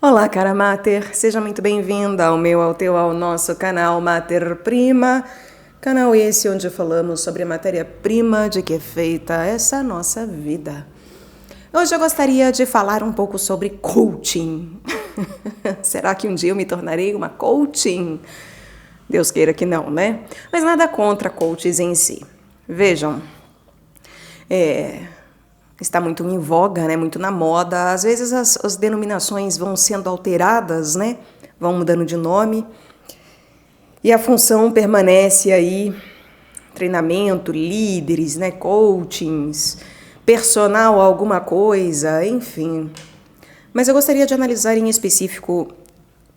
Olá, cara Mater, seja muito bem-vinda ao teu, ao nosso canal Mater Prima, canal esse onde falamos sobre a matéria-prima de que é feita essa nossa vida. Hoje eu gostaria de falar um pouco sobre coaching. Será que um dia eu me tornarei uma coaching? Deus queira que não, né? Mas nada contra coaches em si. Vejam, está muito em voga, né? Muito na moda. Às vezes as denominações vão sendo alteradas, né? Vão mudando de nome. E a função permanece aí, treinamento, líderes, né? Coachings, personal alguma coisa, enfim. Mas eu gostaria de analisar em específico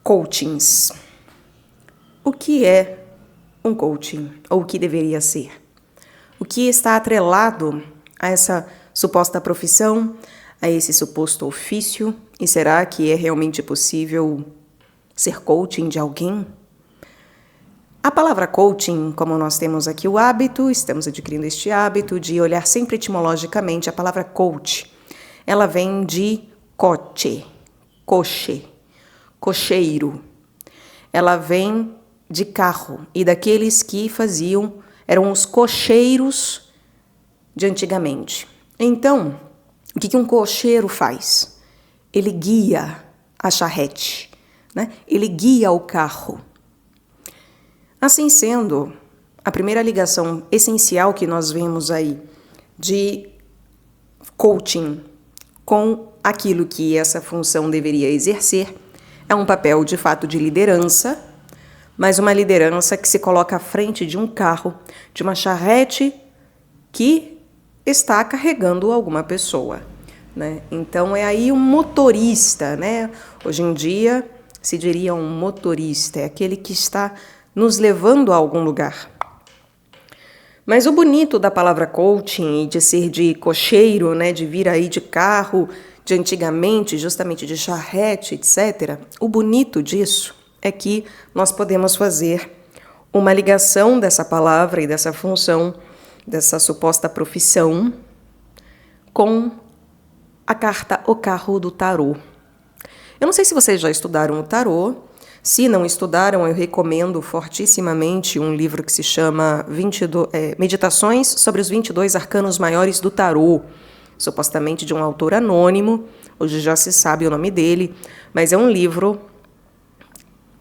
coachings. O que é um coaching? Ou o que deveria ser? O que está atrelado a essa suposta profissão, a esse suposto ofício? E será que é realmente possível ser coaching de alguém? A palavra coaching, como nós temos aqui o hábito, estamos adquirindo este hábito de olhar sempre etimologicamente a palavra coach. Ela vem de coche, cocheiro. Ela vem de carro e daqueles que eram os cocheiros de antigamente. Então, o que um cocheiro faz? Ele guia a charrete, né? Ele guia o carro. Assim sendo, a primeira ligação essencial que nós vemos aí de coaching com aquilo que essa função deveria exercer é um papel de fato de liderança, mas uma liderança que se coloca à frente de um carro, de uma charrete que está carregando alguma pessoa, né? Então é aí um motorista, né? Hoje em dia se diria um motorista, é aquele que está nos levando a algum lugar. Mas o bonito da palavra coaching e de ser de cocheiro, né? De vir aí de carro, de antigamente, justamente de charrete, etc. O bonito disso é que nós podemos fazer uma ligação dessa palavra e dessa função, dessa suposta profissão, com a carta O Carro do Tarô. Eu não sei se vocês já estudaram o tarô. Se não estudaram, eu recomendo fortissimamente um livro que se chama Meditações sobre os 22 Arcanos Maiores do Tarô, supostamente de um autor anônimo. Hoje já se sabe o nome dele, mas é um livro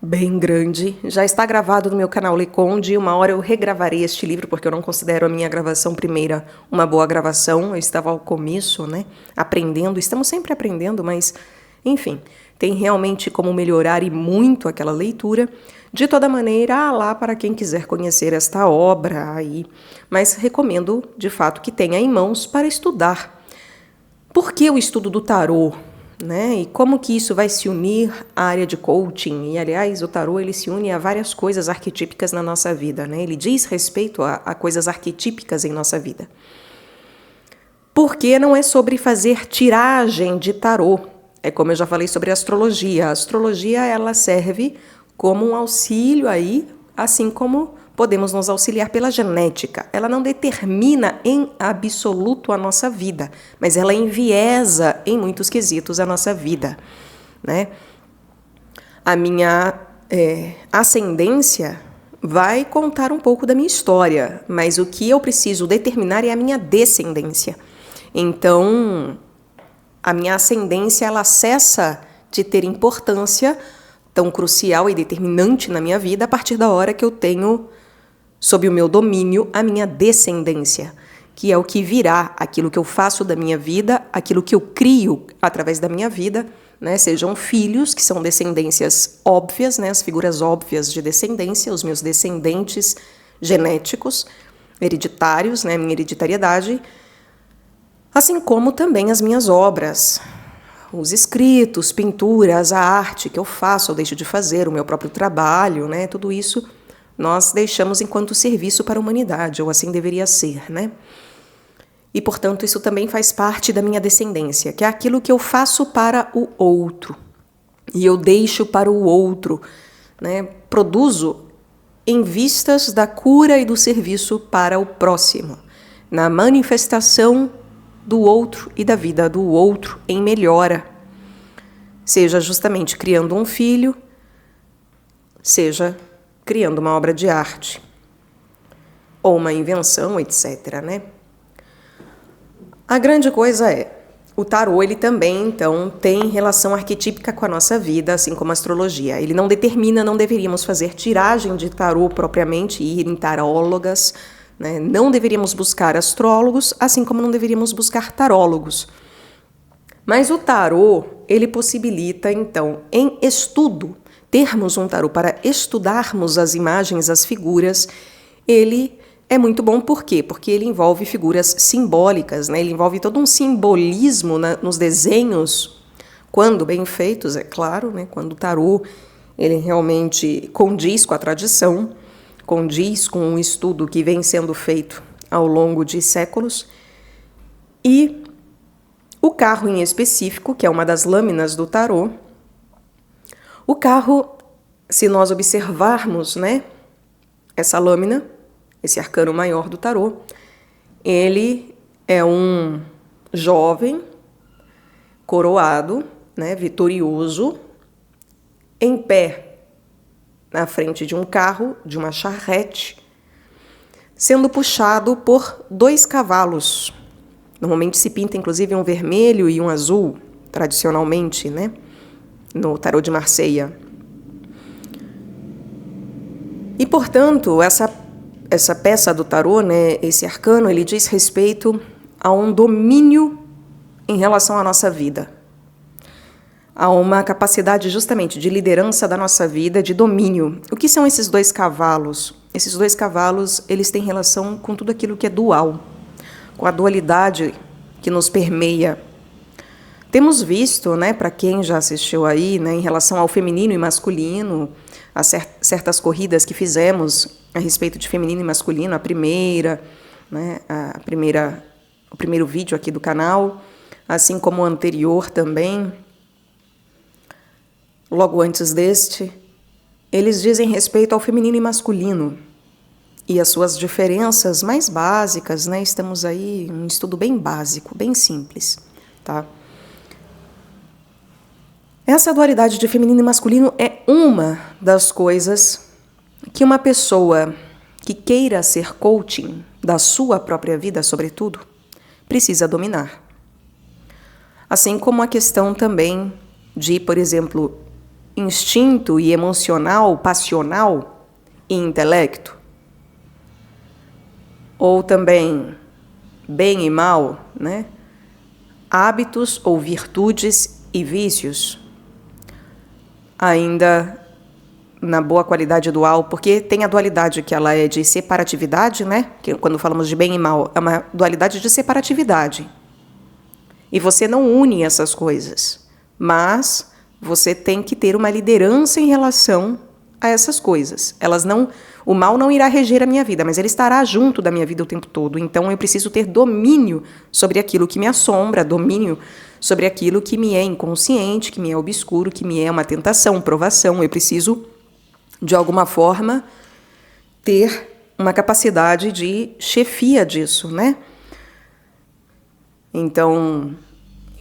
bem grande, já está gravado no meu canal Leconde. Uma hora eu regravarei este livro, porque eu não considero a minha gravação primeira uma boa gravação. Eu estava ao começo, né, aprendendo, estamos sempre aprendendo, mas, enfim, tem realmente como melhorar e muito aquela leitura. De toda maneira, lá para quem quiser conhecer esta obra aí, mas recomendo, de fato, que tenha em mãos para estudar. Por que o estudo do tarô? Né? E como que isso vai se unir à área de coaching? E, aliás, o tarô ele se une a várias coisas arquetípicas na nossa vida, né? Ele diz respeito a coisas arquetípicas em nossa vida. Porque não é sobre fazer tiragem de tarô. É como eu já falei sobre a astrologia. A astrologia ela serve como um auxílio aí, assim como podemos nos auxiliar pela genética. Ela não determina em absoluto a nossa vida, mas ela enviesa em muitos quesitos a nossa vida, né? A minha ascendência vai contar um pouco da minha história, mas o que eu preciso determinar é a minha descendência. Então, a minha ascendência ela cessa de ter importância tão crucial e determinante na minha vida a partir da hora que eu tenho sob o meu domínio a minha descendência, que é o que virá, aquilo que eu faço da minha vida, aquilo que eu crio através da minha vida, né? Sejam filhos, que são descendências óbvias, né? As figuras óbvias de descendência, os meus descendentes genéticos, hereditários, né? Minha hereditariedade, assim como também as minhas obras, os escritos, pinturas, a arte que eu faço ou deixo de fazer, o meu próprio trabalho, né? Tudo isso nós deixamos enquanto serviço para a humanidade, ou assim deveria ser, né? E, portanto, isso também faz parte da minha descendência, que é aquilo que eu faço para o outro. E eu deixo para o outro, né? Produzo em vistas da cura e do serviço para o próximo, na manifestação do outro e da vida do outro em melhora. seja justamente criando um filho, seja criando uma obra de arte, ou uma invenção, etc., né? A grande coisa é, o tarô, ele também, então, tem relação arquetípica com a nossa vida, assim como a astrologia. Ele não determina, não deveríamos fazer tiragem de tarô propriamente, ir em tarólogas, né? Não deveríamos buscar astrólogos, assim como não deveríamos buscar tarólogos. Mas o tarô, ele possibilita, então, em estudo, termos um tarô para estudarmos as imagens, as figuras, ele é muito bom, por quê? Porque ele envolve figuras simbólicas, né? Ele envolve todo um simbolismo nos desenhos, quando bem feitos, é claro, né? Quando o tarô ele realmente condiz com a tradição, condiz com o estudo que vem sendo feito ao longo de séculos. E o carro em específico, que é uma das lâminas do tarô, o carro, se nós observarmos, né, essa lâmina, esse arcano maior do tarô, ele é um jovem coroado, né, vitorioso, em pé na frente de um carro, de uma charrete, sendo puxado por 2 cavalos. Normalmente se pinta, inclusive, um vermelho e um azul, tradicionalmente, né, no tarô de Marseille. E, portanto, essa peça do tarô, né, esse arcano, ele diz respeito a um domínio em relação à nossa vida. Há uma capacidade justamente de liderança da nossa vida, de domínio. O que são esses 2 cavalos? Esses 2 cavalos, eles têm relação com tudo aquilo que é dual, com a dualidade que nos permeia. Temos visto, né, para quem já assistiu aí, né, em relação ao feminino e masculino, a certas corridas que fizemos a respeito de feminino e masculino, a primeira, né, o primeiro vídeo aqui do canal, assim como o anterior também, logo antes deste, eles dizem respeito ao feminino e masculino e as suas diferenças mais básicas, né? Estamos aí em um estudo bem básico, bem simples, tá? Essa dualidade de feminino e masculino é uma das coisas que uma pessoa que queira ser coaching da sua própria vida, sobretudo, precisa dominar. Assim como a questão também de, por exemplo, instinto e emocional, passional e intelecto. Ou também bem e mal, né? Hábitos ou virtudes e vícios. Ainda na boa qualidade dual, porque tem a dualidade que ela é de separatividade, né? Que quando falamos de bem e mal, é uma dualidade de separatividade. E você não une essas coisas, mas você tem que ter uma liderança em relação a essas coisas. O mal não irá reger a minha vida, mas ele estará junto da minha vida o tempo todo. Então eu preciso ter domínio sobre aquilo que me assombra, domínio sobre aquilo que me é inconsciente, que me é obscuro, que me é uma tentação, provação. Eu preciso, de alguma forma, ter uma capacidade de chefia disso, né? Então,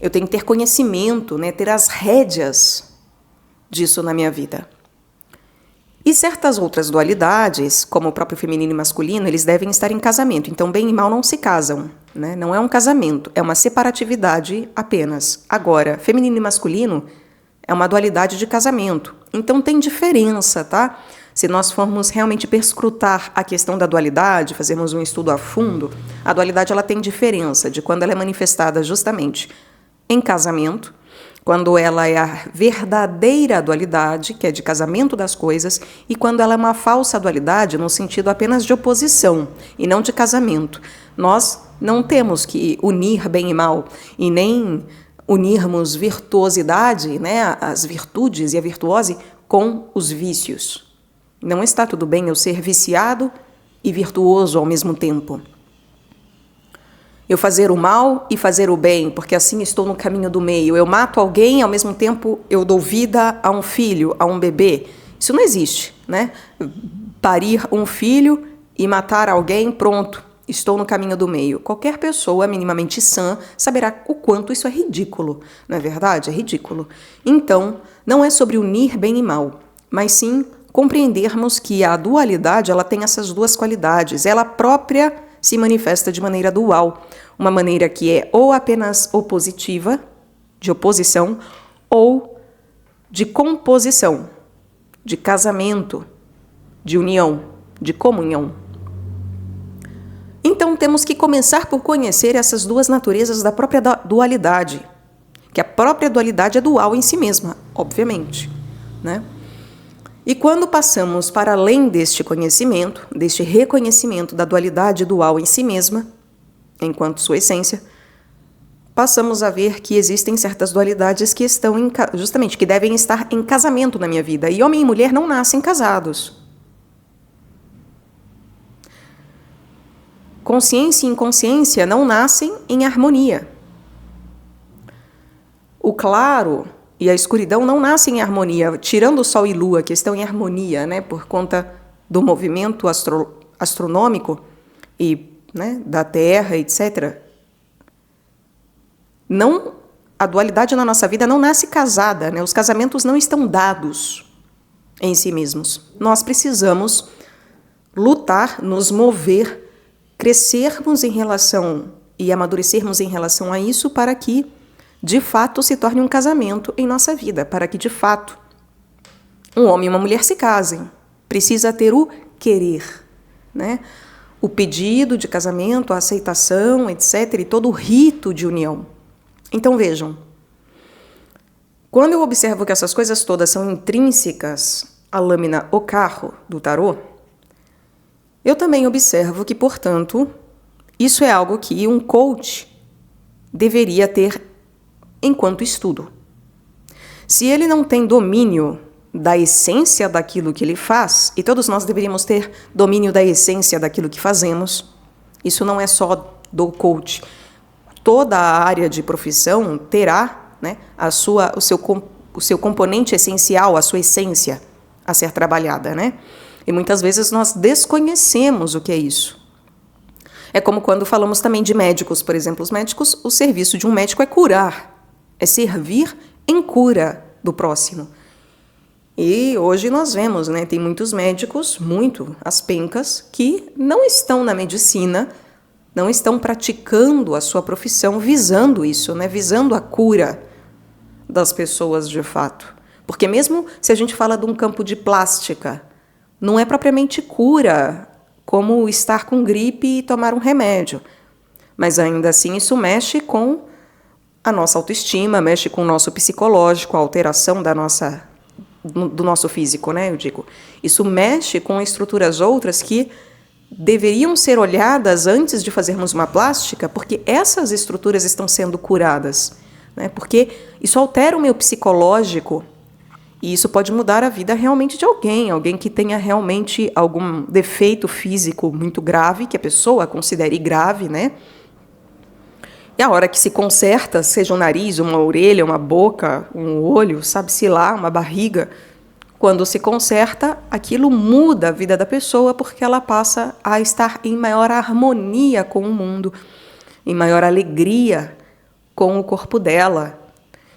eu tenho que ter conhecimento, né? Ter as rédeas disso na minha vida. E certas outras dualidades, como o próprio feminino e masculino, eles devem estar em casamento. Então, bem e mal não se casam, né? Não é um casamento, é uma separatividade apenas. Agora, feminino e masculino é uma dualidade de casamento. Então, tem diferença, tá? Se nós formos realmente perscrutar a questão da dualidade, fazermos um estudo a fundo, a dualidade ela tem diferença de quando ela é manifestada justamente em casamento, quando ela é a verdadeira dualidade, que é de casamento das coisas, e quando ela é uma falsa dualidade, no sentido apenas de oposição, e não de casamento. Nós não temos que unir bem e mal, e nem unirmos virtuosidade, né, as virtudes e a virtuose, com os vícios. Não está tudo bem eu ser viciado e virtuoso ao mesmo tempo. Eu fazer o mal e fazer o bem, porque assim estou no caminho do meio. Eu mato alguém, ao mesmo tempo eu dou vida a um filho, a um bebê. Isso não existe, né? Parir um filho e matar alguém, pronto. estou no caminho do meio. Qualquer pessoa minimamente sã saberá o quanto isso é ridículo. Não é verdade? É ridículo. Então, não é sobre unir bem e mal, mas sim compreendermos que a dualidade ela tem essas duas qualidades. Ela própria se manifesta de maneira dual. Uma maneira que é ou apenas opositiva, de oposição, ou de composição, de casamento, de união, de comunhão. Então temos que começar por conhecer essas duas naturezas da própria dualidade, que a própria dualidade é dual em si mesma, obviamente, né? E quando passamos para além deste conhecimento, deste reconhecimento da dualidade dual em si mesma, enquanto sua essência, passamos a ver que existem certas dualidades que estão justamente que devem estar em casamento na minha vida. E homem e mulher não nascem casados. Consciência e inconsciência não nascem em harmonia. O claro e a escuridão não nascem em harmonia, tirando o Sol e Lua, que estão em harmonia, né, por conta do movimento astronômico e, né, da Terra, etc. Não, a dualidade na nossa vida não nasce casada, né? Os casamentos não estão dados em si mesmos. Nós precisamos lutar, nos mover, crescermos em relação e amadurecermos em relação a isso para que, de fato, se torne um casamento em nossa vida, para que, de fato, um homem e uma mulher se casem. Precisa ter o querer, né? O pedido de casamento, a aceitação, etc., e todo o rito de união. Então, vejam, quando eu observo que essas coisas todas são intrínsecas à lâmina O Carro do tarô, eu também observo que, portanto, isso é algo que um coach deveria ter enquanto estudo. Se ele não tem domínio da essência daquilo que ele faz, e todos nós deveríamos ter domínio da essência daquilo que fazemos, isso não é só do coach. Toda a área de profissão terá, né, o seu componente essencial, a sua essência a ser trabalhada, né? E muitas vezes nós desconhecemos o que é isso. É como quando falamos também de médicos, por exemplo, os médicos, o serviço de um médico é curar, é servir em cura do próximo. E hoje nós vemos, né, tem muitos médicos, as pencas, que não estão na medicina, não estão praticando a sua profissão visando isso, né? Visando a cura das pessoas de fato. Porque mesmo se a gente fala de um campo de plástica, não é propriamente cura, como estar com gripe e tomar um remédio. Mas ainda assim isso mexe com a nossa autoestima, mexe com o nosso psicológico, a alteração do nosso físico, né? Eu digo. Isso mexe com estruturas outras que deveriam ser olhadas antes de fazermos uma plástica, porque essas estruturas estão sendo curadas, né? Porque isso altera o meu psicológico e isso pode mudar a vida realmente de alguém que tenha realmente algum defeito físico muito grave, que a pessoa considere grave, né? E a hora que se conserta, seja um nariz, uma orelha, uma boca, um olho, sabe-se lá, uma barriga, quando se conserta, aquilo muda a vida da pessoa porque ela passa a estar em maior harmonia com o mundo, em maior alegria com o corpo dela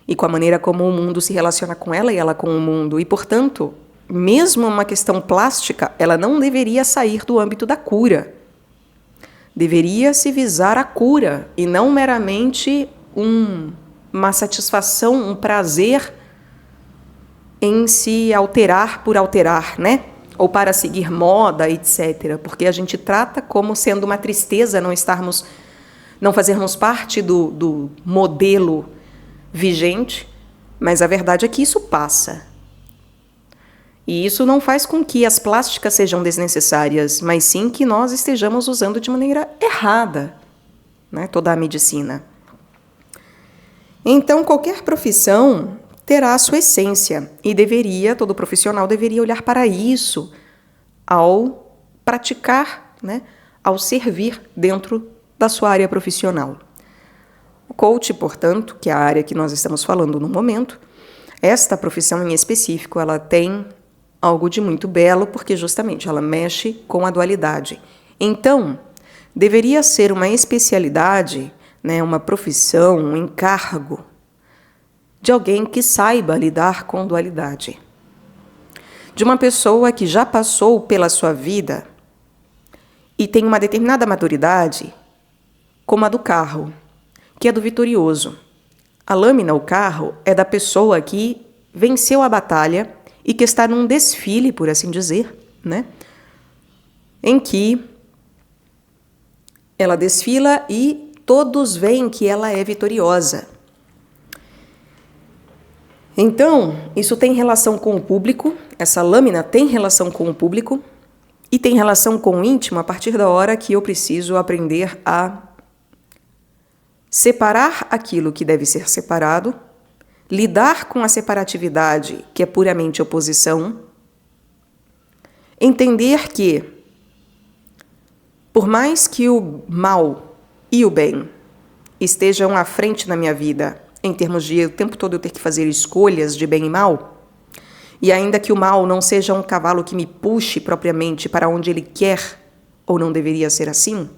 e com a maneira como o mundo se relaciona com ela e ela com o mundo. E, portanto, mesmo uma questão plástica, ela não deveria sair do âmbito da cura. Deveria se visar a cura e não meramente uma satisfação, um prazer em se alterar por alterar, né? Ou para seguir moda, etc. Porque a gente trata como sendo uma tristeza não fazermos parte do modelo vigente, mas a verdade é que isso passa. E isso não faz com que as plásticas sejam desnecessárias, mas sim que nós estejamos usando de maneira errada, né, toda a medicina. Então, qualquer profissão terá a sua essência e todo profissional deveria olhar para isso ao praticar, né, ao servir dentro da sua área profissional. O coach, portanto, que é a área que nós estamos falando no momento, esta profissão em específico, ela tem algo de muito belo, porque justamente ela mexe com a dualidade. Então, deveria ser uma especialidade, né, uma profissão, um encargo de alguém que saiba lidar com dualidade. De uma pessoa que já passou pela sua vida e tem uma determinada maturidade, como a do carro, que é do vitorioso. A lâmina, o carro, é da pessoa que venceu a batalha e que está num desfile, por assim dizer, né? Em que ela desfila e todos veem que ela é vitoriosa. Então, isso tem relação com o público, essa lâmina tem relação com o público e tem relação com o íntimo a partir da hora que eu preciso aprender a separar aquilo que deve ser separado, lidar com a separatividade, que é puramente oposição, entender que, por mais que o mal e o bem estejam à frente na minha vida, em termos de o tempo todo eu ter que fazer escolhas de bem e mal, e ainda que o mal não seja um cavalo que me puxe propriamente para onde ele quer, ou não deveria ser assim,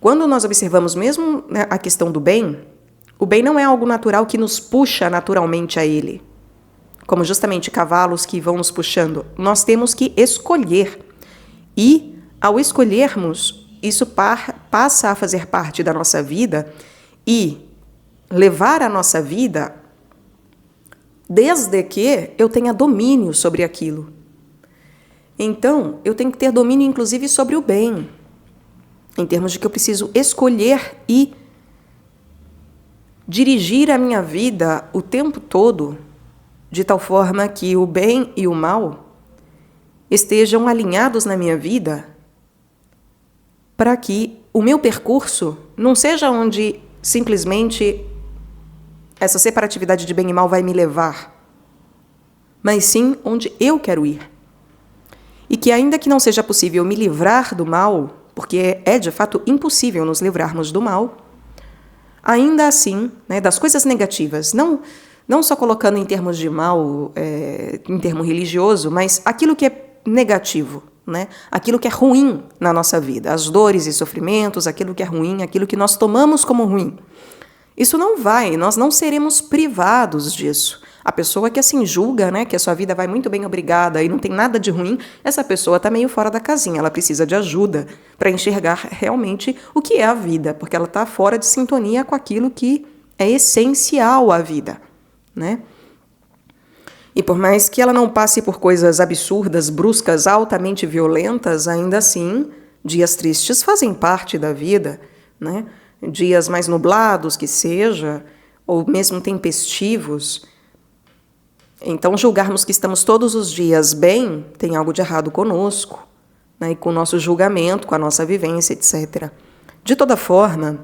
quando nós observamos mesmo, né, a questão do bem, o bem não é algo natural que nos puxa naturalmente a ele, como justamente cavalos que vão nos puxando. Nós temos que escolher, e ao escolhermos, isso passa a fazer parte da nossa vida e levar a nossa vida desde que eu tenha domínio sobre aquilo. Então, eu tenho que ter domínio, inclusive, sobre o bem, em termos de que eu preciso escolher e dirigir a minha vida o tempo todo de tal forma que o bem e o mal estejam alinhados na minha vida para que o meu percurso não seja onde simplesmente essa separatividade de bem e mal vai me levar, mas sim onde eu quero ir. E que ainda que não seja possível me livrar do mal, porque é de fato impossível nos livrarmos do mal, ainda assim, né, das coisas negativas, não só colocando em termos de mal, em termo religioso, mas aquilo que é negativo, né, aquilo que é ruim na nossa vida, as dores e sofrimentos, aquilo que é ruim, aquilo que nós tomamos como ruim. Isso nós não seremos privados disso. A pessoa que assim julga, né, que a sua vida vai muito bem, obrigada, e não tem nada de ruim, essa pessoa está meio fora da casinha, ela precisa de ajuda para enxergar realmente o que é a vida, porque ela está fora de sintonia com aquilo que é essencial à vida, né? E por mais que ela não passe por coisas absurdas, bruscas, altamente violentas, ainda assim, dias tristes fazem parte da vida, né? Dias mais nublados que seja, ou mesmo tempestivos. Então, julgarmos que estamos todos os dias bem, tem algo de errado conosco, né? E com o nosso julgamento, com a nossa vivência, etc. De toda forma,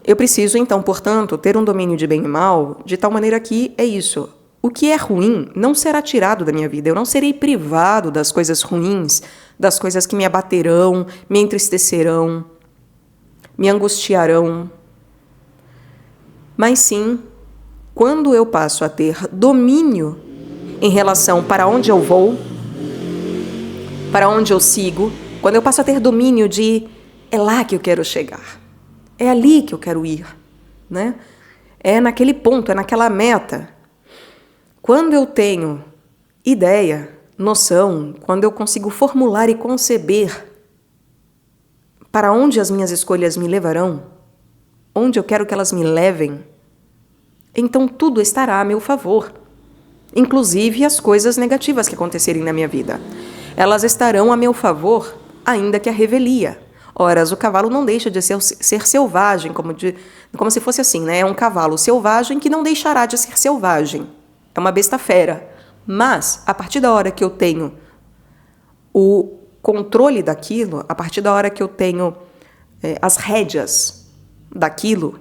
eu preciso, então, portanto, ter um domínio de bem e mal, de tal maneira que é isso. O que é ruim não será tirado da minha vida. Eu não serei privado das coisas ruins, das coisas que me abaterão, me entristecerão, me angustiarão. Mas sim, quando eu passo a ter domínio em relação para onde eu vou, para onde eu sigo, quando eu passo a ter domínio de é lá que eu quero chegar, é ali que eu quero ir, né? É naquele ponto, é naquela meta. Quando eu tenho ideia, noção, quando eu consigo formular e conceber para onde as minhas escolhas me levarão, onde eu quero que elas me levem, então tudo estará a meu favor, inclusive as coisas negativas que acontecerem na minha vida. Elas estarão a meu favor, ainda que a revelia. Ora, o cavalo não deixa de ser selvagem, como se fosse assim, né? É um cavalo selvagem que não deixará de ser selvagem. É uma besta fera. Mas, a partir da hora que eu tenho o controle daquilo, a partir da hora que eu tenho as rédeas daquilo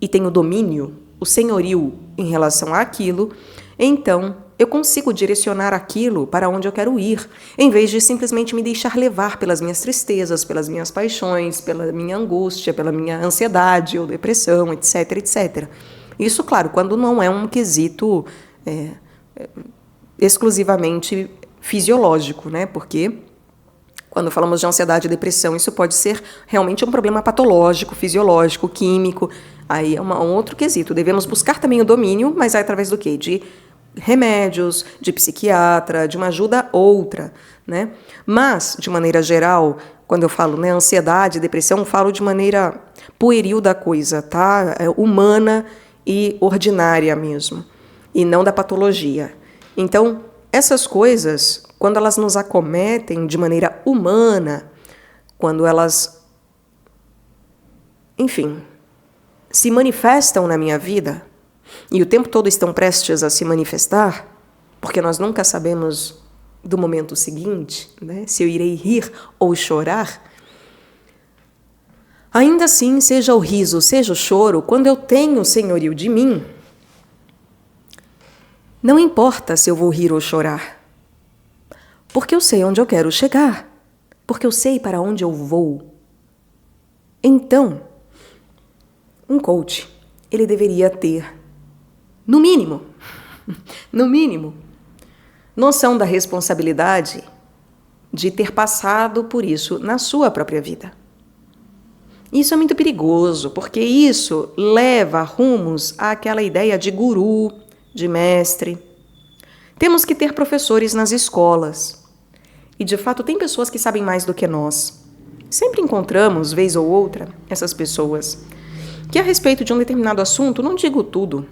e tenho domínio, o senhorio em relação àquilo, então eu consigo direcionar aquilo para onde eu quero ir, em vez de simplesmente me deixar levar pelas minhas tristezas, pelas minhas paixões, pela minha angústia, pela minha ansiedade ou depressão, etc, etc. Isso, claro, quando não é um quesito exclusivamente fisiológico, né? Porque Quando falamos de ansiedade e depressão, isso pode ser realmente um problema patológico, fisiológico, químico. Aí é um outro quesito. Devemos buscar também o domínio, mas através do quê? De remédios, de psiquiatra, de uma ajuda outra, né? Mas, de maneira geral, quando eu falo, né, ansiedade, depressão, falo de maneira pueril da coisa, tá? Humana e ordinária mesmo, e não da patologia. Então, essas coisas, quando elas nos acometem de maneira humana, quando elas, enfim, se manifestam na minha vida, e o tempo todo estão prestes a se manifestar, porque nós nunca sabemos do momento seguinte, né, se eu irei rir ou chorar, ainda assim, seja o riso, seja o choro, quando eu tenho o senhorio de mim, não importa se eu vou rir ou chorar, porque eu sei onde eu quero chegar, porque eu sei para onde eu vou. Então, um coach, ele deveria ter, no mínimo, noção da responsabilidade de ter passado por isso na sua própria vida. Isso é muito perigoso, porque isso leva rumos àquela ideia de guru, de mestre. Temos que ter professores nas escolas. E, de fato, tem pessoas que sabem mais do que nós. Sempre encontramos, vez ou outra, essas pessoas que, a respeito de um determinado assunto, não digo tudo,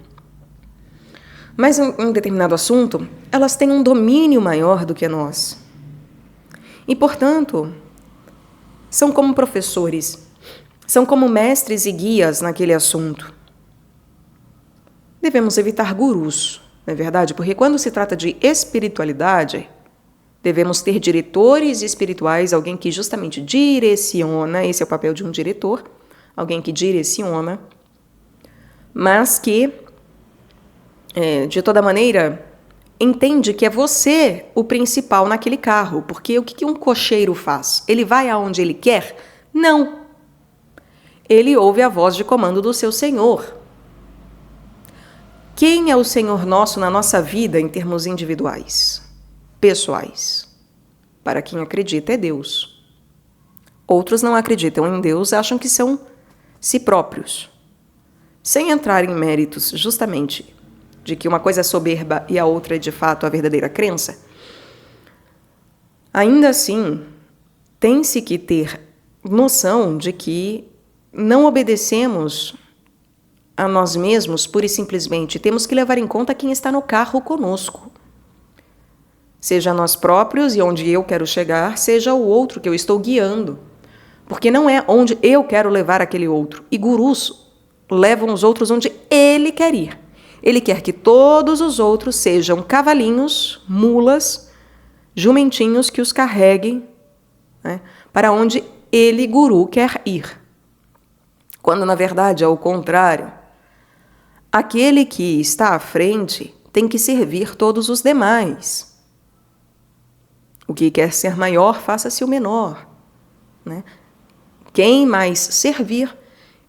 mas em um determinado assunto, elas têm um domínio maior do que nós. E, portanto, são como professores, são como mestres e guias naquele assunto. Devemos evitar gurus, não é verdade? Porque quando se trata de espiritualidade, devemos ter diretores espirituais, alguém que justamente direciona, esse é o papel de um diretor, alguém que direciona, mas que, de toda maneira, entende que é você o principal naquele carro, porque o que um cocheiro faz? Ele vai aonde ele quer? Não. Ele ouve a voz de comando do seu Senhor. Quem é o Senhor nosso na nossa vida em termos individuais, pessoais? Para quem acredita, é Deus. Outros não acreditam em Deus, acham que são si próprios. Sem entrar em méritos, justamente, de que uma coisa é soberba e a outra é, de fato, a verdadeira crença, ainda assim, tem-se que ter noção de que não obedecemos a nós mesmos pura e simplesmente. Temos que levar em conta quem está no carro conosco. Seja nós próprios e onde eu quero chegar, seja o outro que eu estou guiando. Porque não é onde eu quero levar aquele outro. E gurus levam os outros onde ele quer ir. Ele quer que todos os outros sejam cavalinhos, mulas, jumentinhos que os carreguem, né, para onde ele, guru, quer ir. Quando, na verdade, é o contrário. Aquele que está à frente tem que servir todos os demais. O que quer ser maior, faça-se o menor, né? Quem mais servir,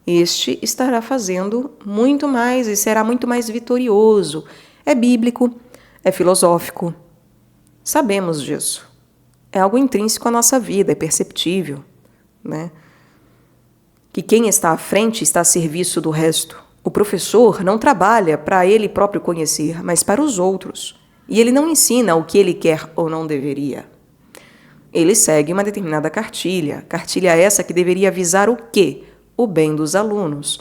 este estará fazendo muito mais e será muito mais vitorioso. É bíblico, é filosófico. Sabemos disso. É algo intrínseco à nossa vida, é perceptível, né? Que quem está à frente está a serviço do resto. O professor não trabalha para ele próprio conhecer, mas para os outros. E ele não ensina o que ele quer ou não deveria. Ele segue uma determinada cartilha. Cartilha essa que deveria visar o quê? O bem dos alunos,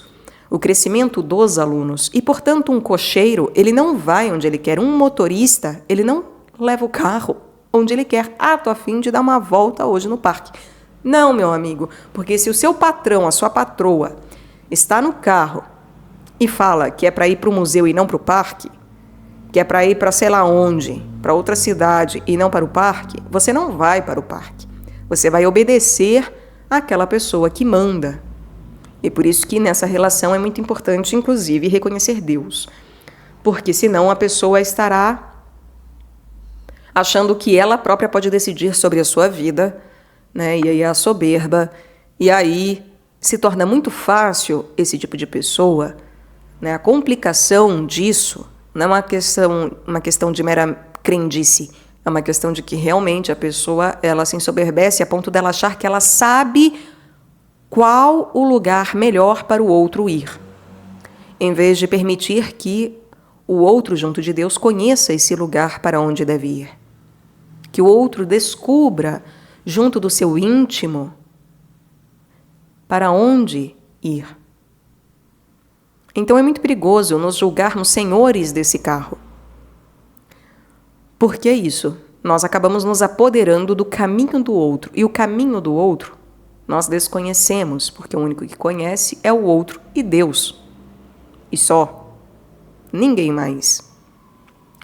o crescimento dos alunos. E, portanto, um cocheiro, ele não vai onde ele quer. Um motorista, ele não leva o carro onde ele quer. Ah, tô a fim de dar uma volta hoje no parque. Não, meu amigo, porque se o seu patrão, a sua patroa, está no carro e fala que é para ir para o museu e não para o parque, que é para ir para sei lá onde, para outra cidade e não para o parque, você não vai para o parque. Você vai obedecer àquela pessoa que manda. E por isso que nessa relação é muito importante, inclusive, reconhecer Deus. Porque senão a pessoa estará achando que ela própria pode decidir sobre a sua vida, né? E aí a soberba, e aí se torna muito fácil esse tipo de pessoa, né? A complicação disso não é uma questão de mera crendice, É uma questão de que realmente a pessoa, ela se ensoberbece a ponto dela achar que ela sabe qual o lugar melhor para o outro ir, em vez de permitir que o outro, junto de Deus, conheça esse lugar para onde deve ir. Que o outro descubra, junto do seu íntimo, para onde ir. Então é muito perigoso nos julgarmos senhores desse carro. Por que isso? Nós acabamos nos apoderando do caminho do outro. E o caminho do outro nós desconhecemos, porque o único que conhece é o outro e Deus. E só. Ninguém mais.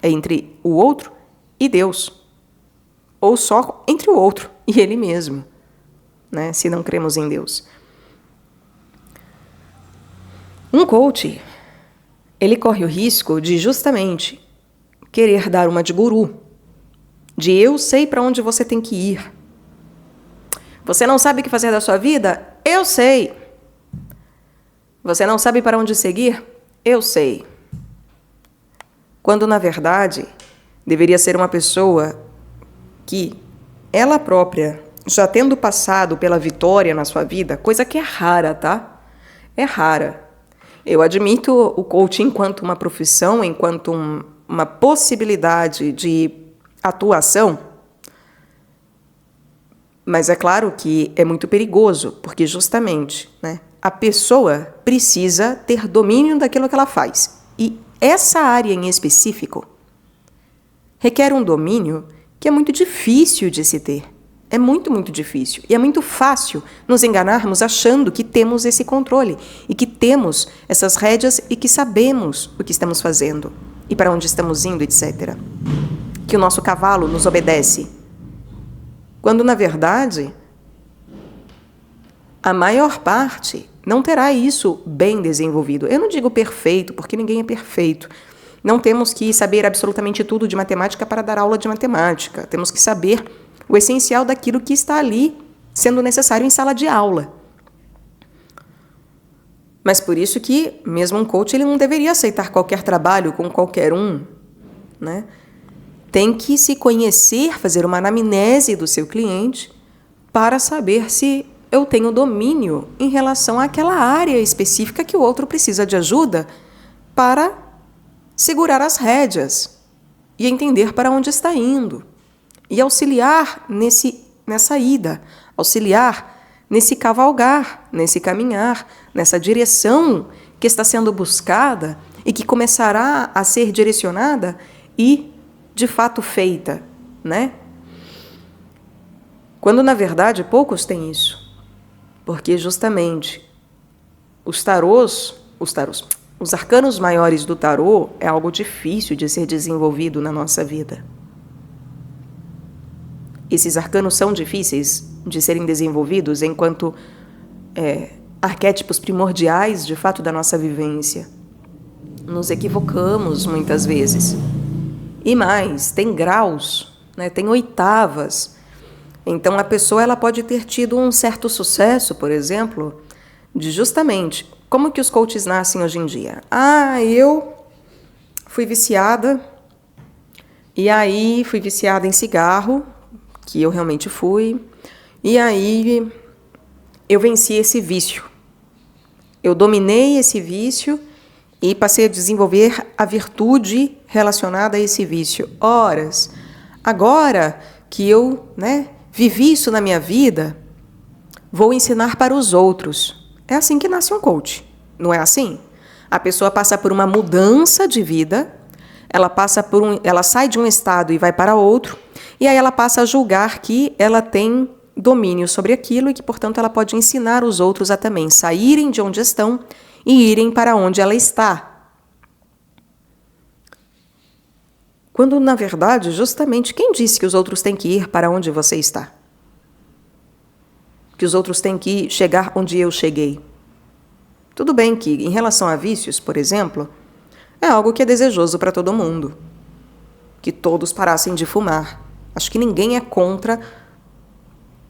É entre o outro e Deus. Ou só entre o outro e Ele mesmo, né? Se não cremos em Deus. Um coach, ele corre o risco de justamente querer dar uma de guru, de eu sei para onde você tem que ir. Você não sabe o que fazer da sua vida? Eu sei. Você não sabe para onde seguir? Eu sei. Quando, na verdade, deveria ser uma pessoa que ela própria, já tendo passado pela vitória na sua vida, coisa que é rara, tá? É rara. Eu admito o coaching enquanto uma profissão, enquanto uma possibilidade de atuação, mas é claro que é muito perigoso, porque justamente, né, a pessoa precisa ter domínio daquilo que ela faz. E essa área em específico requer um domínio que é muito difícil de se ter. É muito, muito difícil. E é muito fácil nos enganarmos achando que temos esse controle e que temos essas rédeas e que sabemos o que estamos fazendo e para onde estamos indo, etc. Que o nosso cavalo nos obedece. Quando, na verdade, a maior parte não terá isso bem desenvolvido. Eu não digo perfeito, porque ninguém é perfeito. Não temos que saber absolutamente tudo de matemática para dar aula de matemática. Temos que saber o essencial daquilo que está ali sendo necessário em sala de aula. Mas por isso que mesmo um coach ele não deveria aceitar qualquer trabalho com qualquer um, né? Tem que se conhecer, fazer uma anamnese do seu cliente para saber se eu tenho domínio em relação àquela área específica que o outro precisa de ajuda para segurar as rédeas e entender para onde está indo. E auxiliar nessa ida, auxiliar nesse cavalgar, nesse caminhar, nessa direção que está sendo buscada e que começará a ser direcionada e, de fato, feita, né? Quando, na verdade, poucos têm isso. Porque, justamente, os arcanos maiores do tarô é algo difícil de ser desenvolvido na nossa vida. Esses arcanos são difíceis de serem desenvolvidos enquanto arquétipos primordiais, de fato, da nossa vivência. Nos equivocamos muitas vezes. E mais, tem graus, né? Tem oitavas. Então, a pessoa ela pode ter tido um certo sucesso, por exemplo, de justamente como que os coaches nascem hoje em dia. Eu fui viciada, e aí fui viciada em cigarro, que eu realmente fui, e aí eu venci esse vício. Eu dominei esse vício e passei a desenvolver a virtude relacionada a esse vício. Horas, agora que eu, vivi isso na minha vida, vou ensinar para os outros. É assim que nasce um coach, não é assim? A pessoa passa por uma mudança de vida, ela sai de um estado e vai para outro, e aí ela passa a julgar que ela tem domínio sobre aquilo e que, portanto, ela pode ensinar os outros a também saírem de onde estão e irem para onde ela está. Quando, na verdade, justamente, quem disse que os outros têm que ir para onde você está? Que os outros têm que chegar onde eu cheguei? Tudo bem que, em relação a vícios, por exemplo, é algo que é desejoso para todo mundo. Que todos parassem de fumar. Acho que ninguém é contra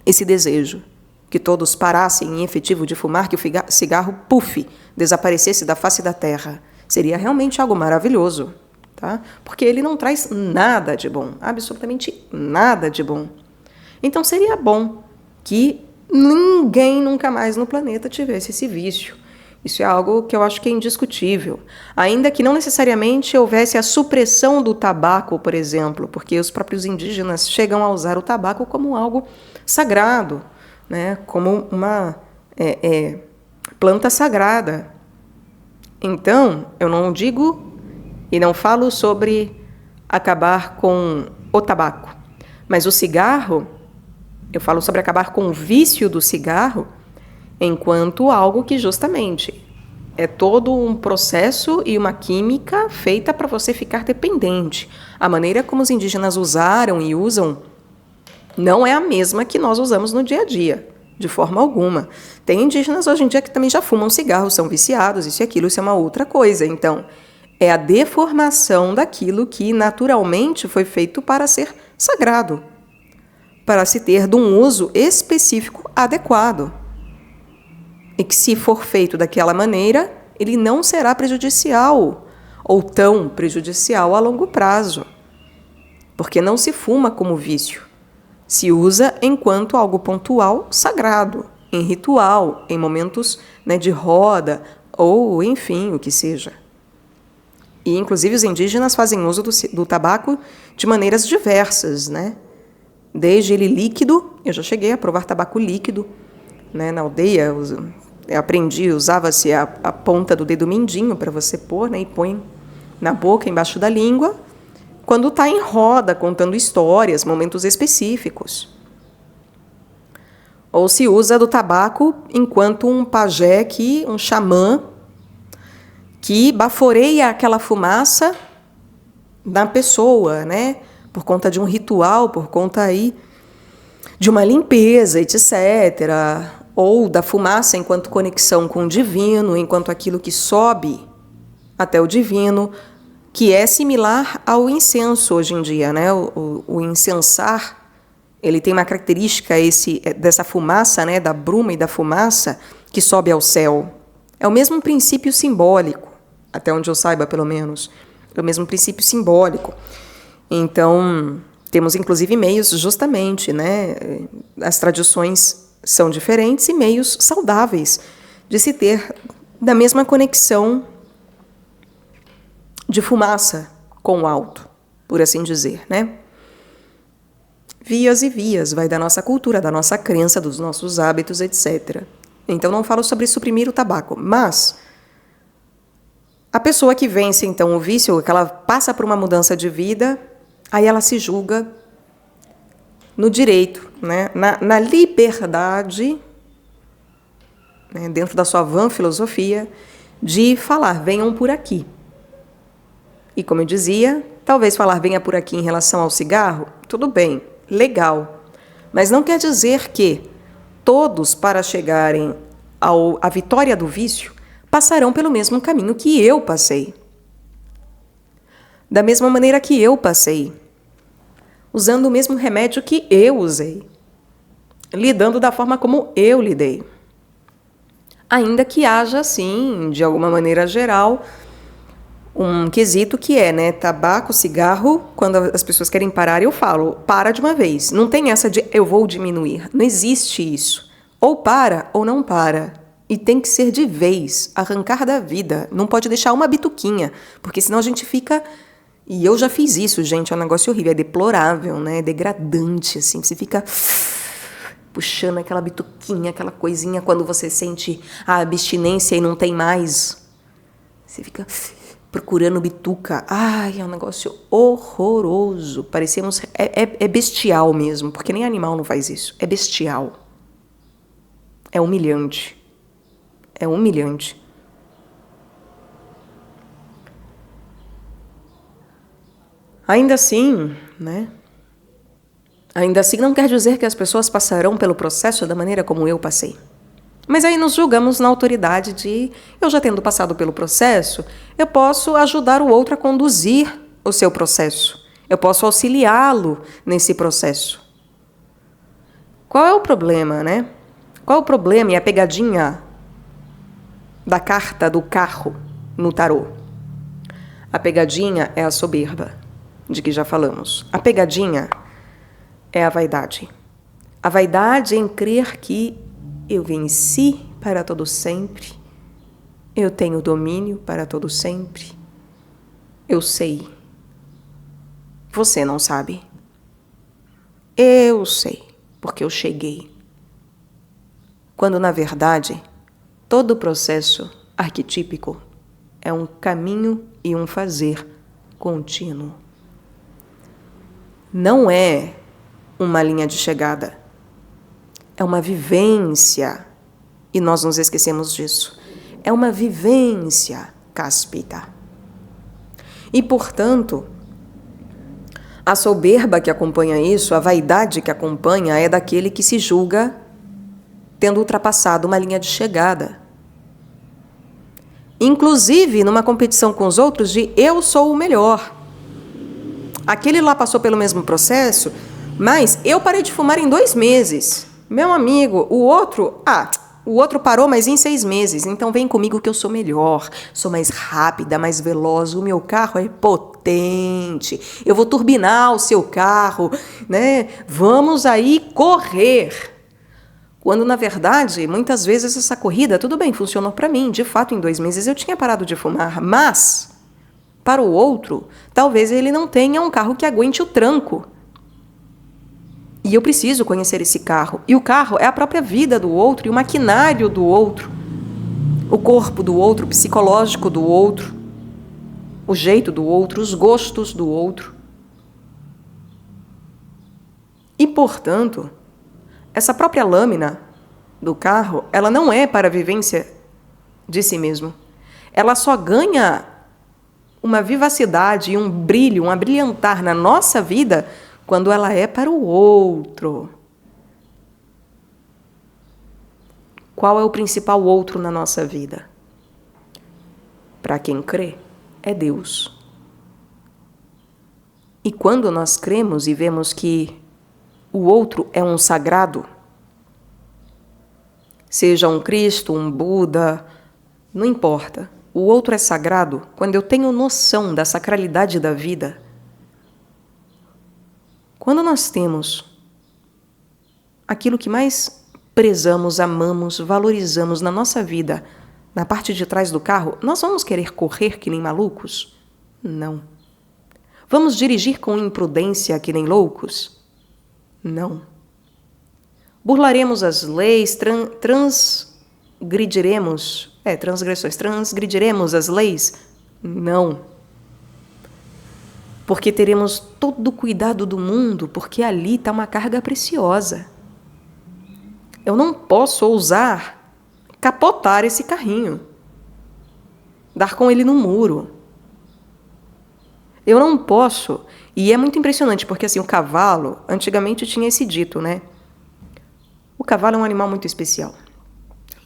esse desejo. Que todos parassem em efetivo de fumar, que o cigarro, desaparecesse da face da terra. Seria realmente algo maravilhoso. tá? Porque ele não traz nada de bom, absolutamente nada de bom. Então seria bom que ninguém nunca mais no planeta tivesse esse vício. Isso é algo que eu acho que é indiscutível. Ainda que não necessariamente houvesse a supressão do tabaco, por exemplo, porque os próprios indígenas chegam a usar o tabaco como algo sagrado, né? Como uma planta sagrada. Então, eu não digo e não falo sobre acabar com o tabaco, mas o cigarro, eu falo sobre acabar com o vício do cigarro, enquanto algo que justamente é todo um processo e uma química feita para você ficar dependente. A maneira como os indígenas usaram e usam não é a mesma que nós usamos no dia a dia, de forma alguma. Tem indígenas hoje em dia que também já fumam cigarro, são viciados, isso e aquilo, isso é uma outra coisa. Então, é a deformação daquilo que naturalmente foi feito para ser sagrado, para se ter de um uso específico adequado. E que, se for feito daquela maneira, ele não será prejudicial ou tão prejudicial a longo prazo. Porque não se fuma como vício. Se usa enquanto algo pontual, sagrado, em ritual, em momentos, né, de roda ou, enfim, o que seja. E, inclusive, os indígenas fazem uso do tabaco de maneiras diversas, né? Desde ele líquido, eu já cheguei a provar tabaco líquido, né, na aldeia. Eu aprendi, usava-se a ponta do dedo mindinho para você pôr, né, e põe na boca, embaixo da língua, quando está em roda, contando histórias, momentos específicos. Ou se usa do tabaco enquanto um pajé, um xamã, que baforeia aquela fumaça na pessoa, né, por conta de um ritual, por conta aí de uma limpeza, etc., ou da fumaça enquanto conexão com o divino, enquanto aquilo que sobe até o divino, que é similar ao incenso hoje em dia, né? O incensar, ele tem uma característica dessa fumaça, né? Da bruma e da fumaça que sobe ao céu. É o mesmo princípio simbólico, até onde eu saiba, pelo menos. É o mesmo princípio simbólico. Então, temos inclusive meios, justamente, né? As tradições são diferentes e meios saudáveis de se ter da mesma conexão de fumaça com o alto, por assim dizer, né? Vias e vias, vai da nossa cultura, da nossa crença, dos nossos hábitos, etc. Então, não falo sobre suprimir o tabaco, mas a pessoa que vence, então, o vício, que ela passa por uma mudança de vida, aí ela se julga no direito, né? na liberdade, né? Dentro da sua vã filosofia, de falar, venham por aqui. E como eu dizia, talvez falar venha por aqui em relação ao cigarro, tudo bem, legal. Mas não quer dizer que todos, para chegarem à vitória do vício, passarão pelo mesmo caminho que eu passei. Da mesma maneira que eu passei. Usando o mesmo remédio que eu usei. Lidando da forma como eu lidei. Ainda que haja, assim, de alguma maneira geral, um quesito que é, né, tabaco, cigarro, quando as pessoas querem parar, eu falo, para de uma vez. Não tem essa de eu vou diminuir. Não existe isso. Ou para ou não para. E tem que ser de vez, arrancar da vida. Não pode deixar uma bituquinha, porque senão a gente fica... E eu já fiz isso, gente, é um negócio horrível, é deplorável, né? É degradante, assim, você fica puxando aquela bituquinha, aquela coisinha, quando você sente a abstinência e não tem mais. Você fica procurando bituca. Ai, é um negócio horroroso. Parecemos... É bestial mesmo, porque nem animal não faz isso. É bestial. É humilhante. É humilhante. Ainda assim, né? Ainda assim não quer dizer que as pessoas passarão pelo processo da maneira como eu passei. Mas aí nos julgamos na autoridade de, eu já tendo passado pelo processo, eu posso ajudar o outro a conduzir o seu processo. Eu posso auxiliá-lo nesse processo. Qual é o problema, né? Qual é o problema e a pegadinha da carta do carro no tarô? A pegadinha é a soberba, de que já falamos. A pegadinha é a vaidade. A vaidade em crer que eu venci para todo sempre, eu tenho domínio para todo sempre, eu sei. Você não sabe. Eu sei, porque eu cheguei. Quando, na verdade, todo o processo arquetípico é um caminho e um fazer contínuo. Não é uma linha de chegada. É uma vivência. E nós nos esquecemos disso. É uma vivência cáspita. E, portanto, a soberba que acompanha isso, a vaidade que acompanha, é daquele que se julga tendo ultrapassado uma linha de chegada. Inclusive numa competição com os outros de eu sou o melhor. Aquele lá passou pelo mesmo processo, mas eu parei de fumar em 2 meses. Meu amigo, o outro parou, mas em 6 meses. Então vem comigo que eu sou melhor, sou mais rápida, mais veloz, o meu carro é potente, eu vou turbinar o seu carro, né? Vamos aí correr. Quando, na verdade, muitas vezes essa corrida, tudo bem, funcionou para mim. De fato, em 2 meses eu tinha parado de fumar, mas para o outro, talvez ele não tenha um carro que aguente o tranco. E eu preciso conhecer esse carro. E o carro é a própria vida do outro e o maquinário do outro. O corpo do outro, o psicológico do outro, o jeito do outro, os gostos do outro. E, portanto, essa própria lâmina do carro, ela não é para a vivência de si mesmo. Ela só ganha uma vivacidade e um brilho, um abrilhantar na nossa vida quando ela é para o outro. Qual é o principal outro na nossa vida? Para quem crê, é Deus. E quando nós cremos e vemos que o outro é um sagrado, seja um Cristo, um Buda, não importa. O outro é sagrado quando eu tenho noção da sacralidade da vida. Quando nós temos aquilo que mais prezamos, amamos, valorizamos na nossa vida, na parte de trás do carro, nós vamos querer correr que nem malucos? Não. Vamos dirigir com imprudência que nem loucos? Não. Burlaremos as leis, transgrediremos as leis? Não. Porque teremos todo o cuidado do mundo, porque ali está uma carga preciosa. Eu não posso ousar capotar esse carrinho, dar com ele no muro. Eu não posso. E é muito impressionante, porque assim, o cavalo, antigamente tinha esse dito, né? O cavalo é um animal muito especial.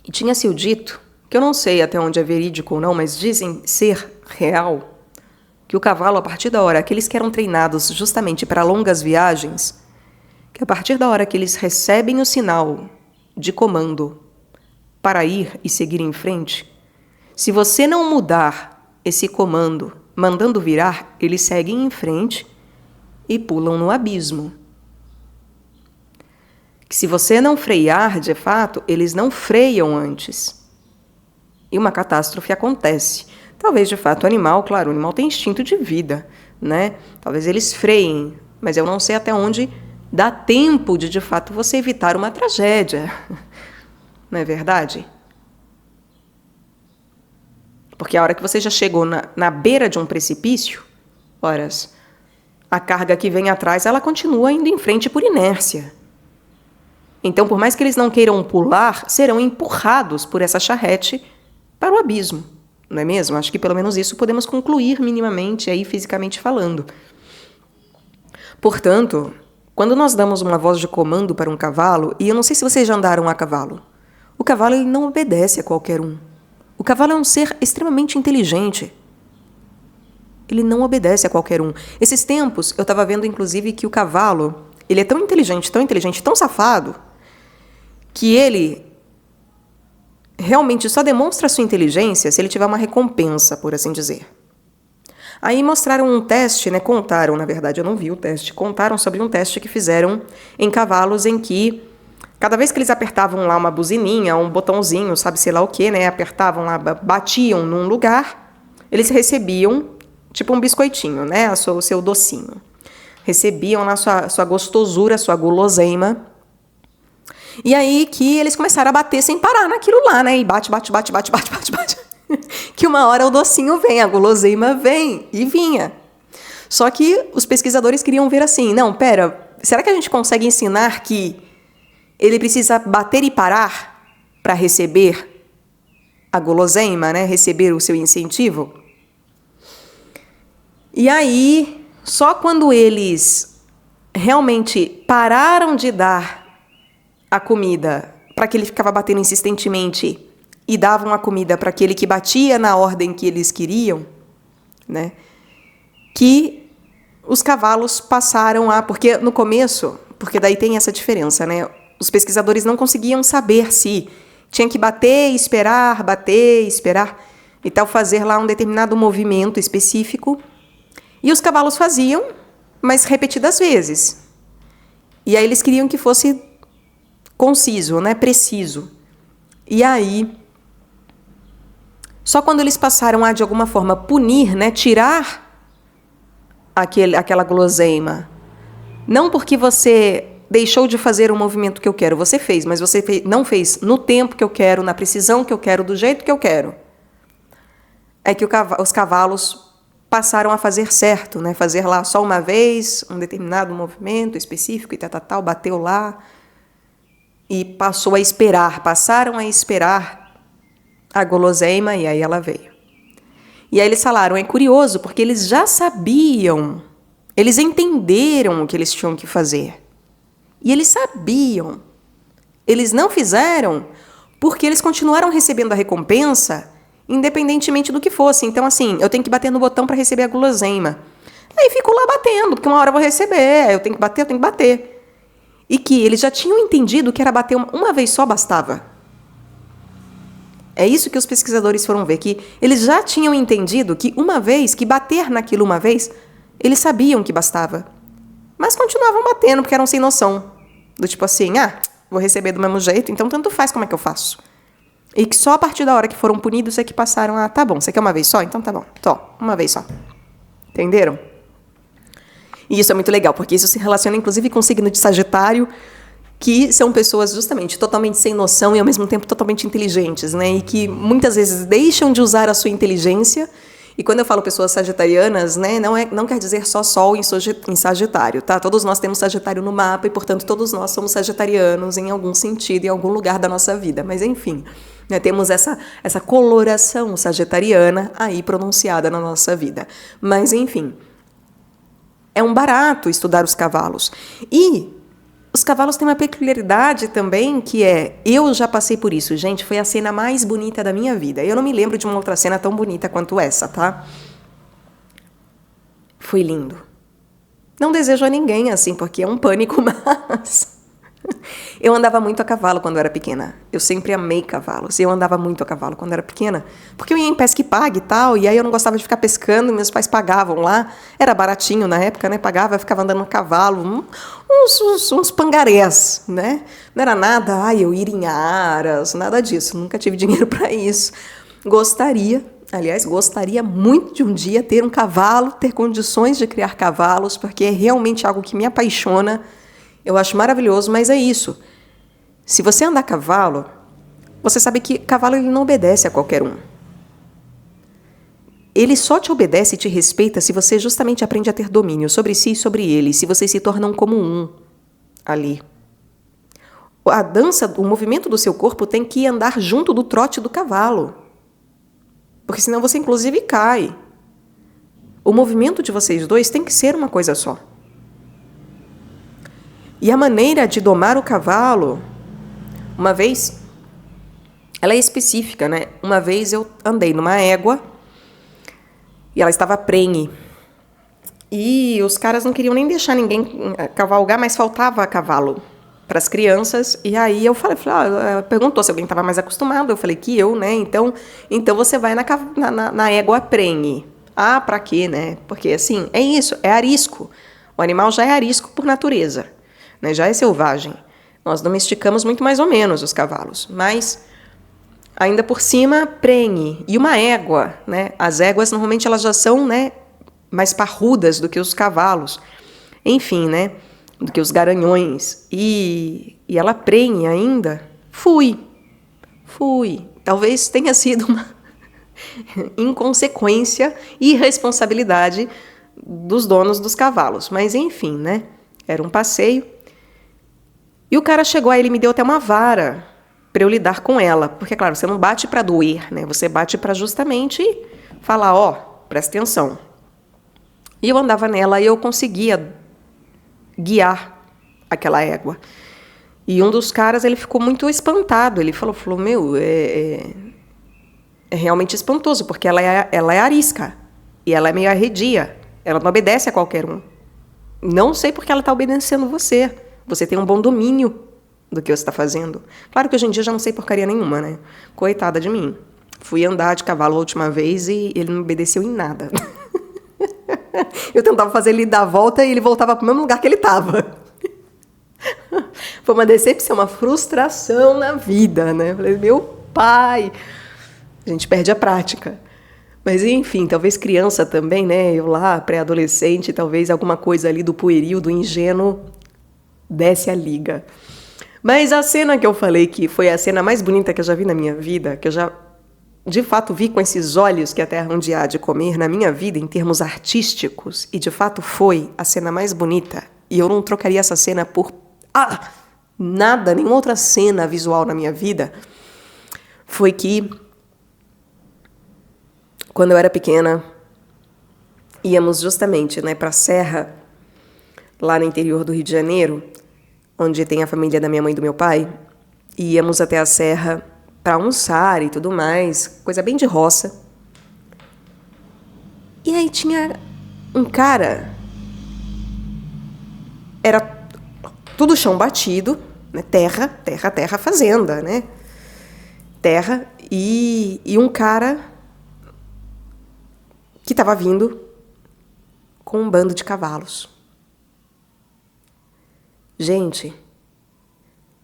E tinha-se o dito, que eu não sei até onde é verídico ou não, mas dizem ser real, que o cavalo, a partir da hora, aqueles que eram treinados justamente para longas viagens, que a partir da hora que eles recebem o sinal de comando para ir e seguir em frente, se você não mudar esse comando, mandando virar, eles seguem em frente e pulam no abismo. Que se você não frear, de fato, eles não freiam antes. E uma catástrofe acontece. Talvez, de fato, o animal tem instinto de vida, né? Talvez eles freiem, mas eu não sei até onde dá tempo de fato, você evitar uma tragédia. Não é verdade? Porque a hora que você já chegou na beira de um precipício, horas, a carga que vem atrás, ela continua indo em frente por inércia. Então, por mais que eles não queiram pular, serão empurrados por essa charrete para o abismo, não é mesmo? Acho que pelo menos isso podemos concluir minimamente, aí fisicamente falando. Portanto, quando nós damos uma voz de comando para um cavalo, e eu não sei se vocês já andaram a cavalo, o cavalo ele não obedece a qualquer um. O cavalo é um ser extremamente inteligente. Ele não obedece a qualquer um. Esses tempos, eu estava vendo, inclusive, que o cavalo, ele é tão inteligente, tão safado, que ele realmente só demonstra a sua inteligência se ele tiver uma recompensa, por assim dizer. Aí mostraram um teste, né? Contaram, na verdade, eu não vi o teste. Contaram sobre um teste que fizeram em cavalos em que cada vez que eles apertavam lá uma buzininha, um botãozinho, sabe, sei lá o que, né? Apertavam lá, batiam num lugar, eles recebiam tipo um biscoitinho, né? O seu docinho. Recebiam lá sua gostosura, sua guloseima. E aí que eles começaram a bater sem parar naquilo lá, né? E bate. Que uma hora o docinho vem, a guloseima vem, e vinha. Só que os pesquisadores queriam ver assim, não, pera, será que a gente consegue ensinar que ele precisa bater e parar para receber a guloseima, né? Receber o seu incentivo? E aí, só quando eles realmente pararam de dar a comida para que ele ficava batendo insistentemente e davam a comida para aquele que batia na ordem que eles queriam, né? Que os cavalos passaram a... Porque no começo, porque daí tem essa diferença, né? Os pesquisadores não conseguiam saber se tinha que bater, esperar, e tal, fazer lá um determinado movimento específico. E os cavalos faziam, mas repetidas vezes. E aí eles queriam que fosse conciso, né? Preciso. E aí, só quando eles passaram a, de alguma forma, punir, né? Tirar aquela guloseima. Não porque você deixou de fazer o movimento que eu quero, você fez, mas você não fez no tempo que eu quero, na precisão que eu quero, do jeito que eu quero. É que os cavalos passaram a fazer certo, né? Fazer lá só uma vez, um determinado movimento específico e tal, bateu lá e passou a esperar, passaram a esperar a guloseima e aí ela veio. E aí eles falaram, é curioso, porque eles já sabiam, eles entenderam o que eles tinham que fazer. E eles sabiam. Eles não fizeram porque eles continuaram recebendo a recompensa independentemente do que fosse. Então, assim, eu tenho que bater no botão para receber a guloseima. Aí fico lá batendo, porque uma hora eu vou receber, eu tenho que bater. E que eles já tinham entendido que era bater uma vez só bastava. É isso que os pesquisadores foram ver, que eles já tinham entendido que uma vez, que bater naquilo uma vez, eles sabiam que bastava. Mas continuavam batendo, porque eram sem noção. Do tipo assim, vou receber do mesmo jeito, então tanto faz como é que eu faço. E que só a partir da hora que foram punidos é que passaram a, tá bom, você quer uma vez só? Então tá bom, uma vez só. Entenderam? E isso é muito legal, porque isso se relaciona inclusive com o signo de Sagitário, que são pessoas justamente totalmente sem noção e ao mesmo tempo totalmente inteligentes, né? E que muitas vezes deixam de usar a sua inteligência. E quando eu falo pessoas sagitarianas, né, não quer dizer só Sol em Sagitário, tá? Todos nós temos Sagitário no mapa e, portanto, todos nós somos sagitarianos em algum sentido, em algum lugar da nossa vida. Mas, enfim, né, temos essa coloração sagitariana aí pronunciada na nossa vida. Mas, enfim, é um barato estudar os cavalos. E os cavalos têm uma peculiaridade também, que é, eu já passei por isso, gente, foi a cena mais bonita da minha vida. Eu não me lembro de uma outra cena tão bonita quanto essa, tá? Foi lindo. Não desejo a ninguém assim, porque é um pânico, mas... Eu andava muito a cavalo quando eu era pequena. Eu sempre amei cavalos. Eu andava muito a cavalo quando eu era pequena, porque eu ia em pesca e pague e tal, e aí eu não gostava de ficar pescando, meus pais pagavam lá. Era baratinho na época, né? Pagava, eu ficava andando a cavalo, uns pangarés, né? Não era nada, eu ir em aras, nada disso. Nunca tive dinheiro para isso. Gostaria muito de um dia ter um cavalo, ter condições de criar cavalos, porque é realmente algo que me apaixona. Eu acho maravilhoso, mas é isso. Se você andar a cavalo, você sabe que cavalo ele não obedece a qualquer um. Ele só te obedece e te respeita se você justamente aprende a ter domínio sobre si e sobre ele, se vocês se tornam como um ali. A dança, o movimento do seu corpo tem que andar junto do trote do cavalo. Porque senão você inclusive cai. O movimento de vocês dois tem que ser uma coisa só. E a maneira de domar o cavalo, uma vez, ela é específica, né? Uma vez eu andei numa égua e ela estava prenhe. E os caras não queriam nem deixar ninguém cavalgar, mas faltava cavalo para as crianças. E aí eu falei, perguntou se alguém estava mais acostumado. Eu falei que eu, né? Então você vai na égua prenhe. Ah, pra quê, né? Porque, assim, é isso, é arisco. O animal já é arisco por natureza, né? Já é selvagem. Nós domesticamos muito mais ou menos os cavalos, mas ainda por cima, prenhe. E uma égua, né? As éguas, normalmente, elas já são, né, mais parrudas do que os cavalos. Enfim, né? Do que os garanhões. E ela prenhe ainda. Fui. Talvez tenha sido uma inconsequência e irresponsabilidade dos donos dos cavalos. Mas, enfim, né? Era um passeio. E o cara chegou, aí ele me deu até uma vara para eu lidar com ela. Porque, claro, você não bate para doer, né? Você bate para justamente falar, ó, presta atenção. E eu andava nela e eu conseguia guiar aquela égua. E um dos caras, ele ficou muito espantado. Ele falou meu, é realmente espantoso, porque ela é arisca. E ela é meio arredia. Ela não obedece a qualquer um. Não sei porque ela está obedecendo você. Você tem um bom domínio do que você está fazendo. Claro que hoje em dia eu já não sei porcaria nenhuma, né? Coitada de mim. Fui andar de cavalo a última vez e ele não obedeceu em nada. Eu tentava fazer ele dar a volta e ele voltava para o mesmo lugar que ele estava. Foi uma decepção, uma frustração na vida, né? Falei, meu pai, a gente perde a prática. Mas, enfim, talvez criança também, né? Eu lá, pré-adolescente, talvez alguma coisa ali do pueril, do ingênuo, desce a liga. Mas a cena que eu falei que foi a cena mais bonita que eu já vi na minha vida, que eu já, de fato, vi com esses olhos que a terra um dia há de comer na minha vida, em termos artísticos, e de fato foi a cena mais bonita, e eu não trocaria essa cena por nada, nenhuma outra cena visual na minha vida, foi que, quando eu era pequena, íamos justamente, né, para a serra, lá no interior do Rio de Janeiro, onde tem a família da minha mãe e do meu pai, e íamos até a serra para almoçar e tudo mais, coisa bem de roça. E aí tinha um cara, era tudo chão batido, né? Terra, fazenda, né? Terra, e um cara que estava vindo com um bando de cavalos. Gente,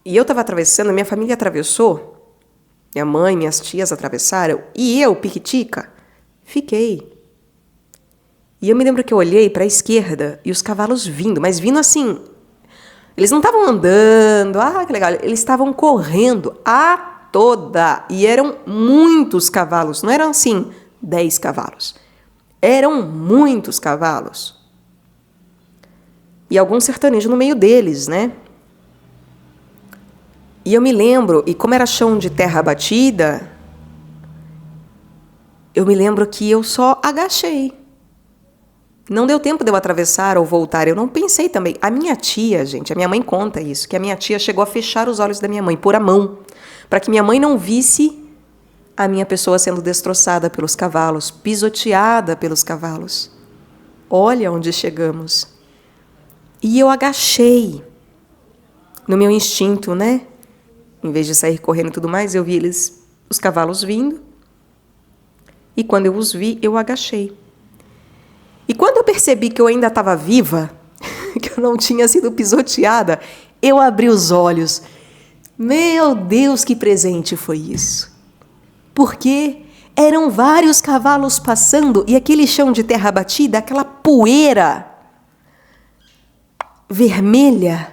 e eu estava atravessando, minha família atravessou, minha mãe, minhas tias atravessaram, e eu, piquitica, fiquei. E eu me lembro que eu olhei para a esquerda e os cavalos vindo, mas vindo assim. Eles não estavam andando, que legal, eles estavam correndo a toda. E eram muitos cavalos, não eram assim 10 cavalos. Eram muitos cavalos. E algum sertanejo no meio deles, né? E eu me lembro, e como era chão de terra batida, eu me lembro que eu só agachei. Não deu tempo de eu atravessar ou voltar, eu não pensei também. A minha tia, gente, a minha mãe conta isso, que a minha tia chegou a fechar os olhos da minha mãe, pôr a mão, para que minha mãe não visse a minha pessoa sendo destroçada pelos cavalos, pisoteada pelos cavalos. Olha onde chegamos. E eu agachei, no meu instinto, né? Em vez de sair correndo e tudo mais, eu vi os cavalos vindo. E quando eu os vi, eu agachei. E quando eu percebi que eu ainda estava viva, que eu não tinha sido pisoteada, eu abri os olhos. Meu Deus, que presente foi isso! Porque eram vários cavalos passando e aquele chão de terra batida, aquela poeira vermelha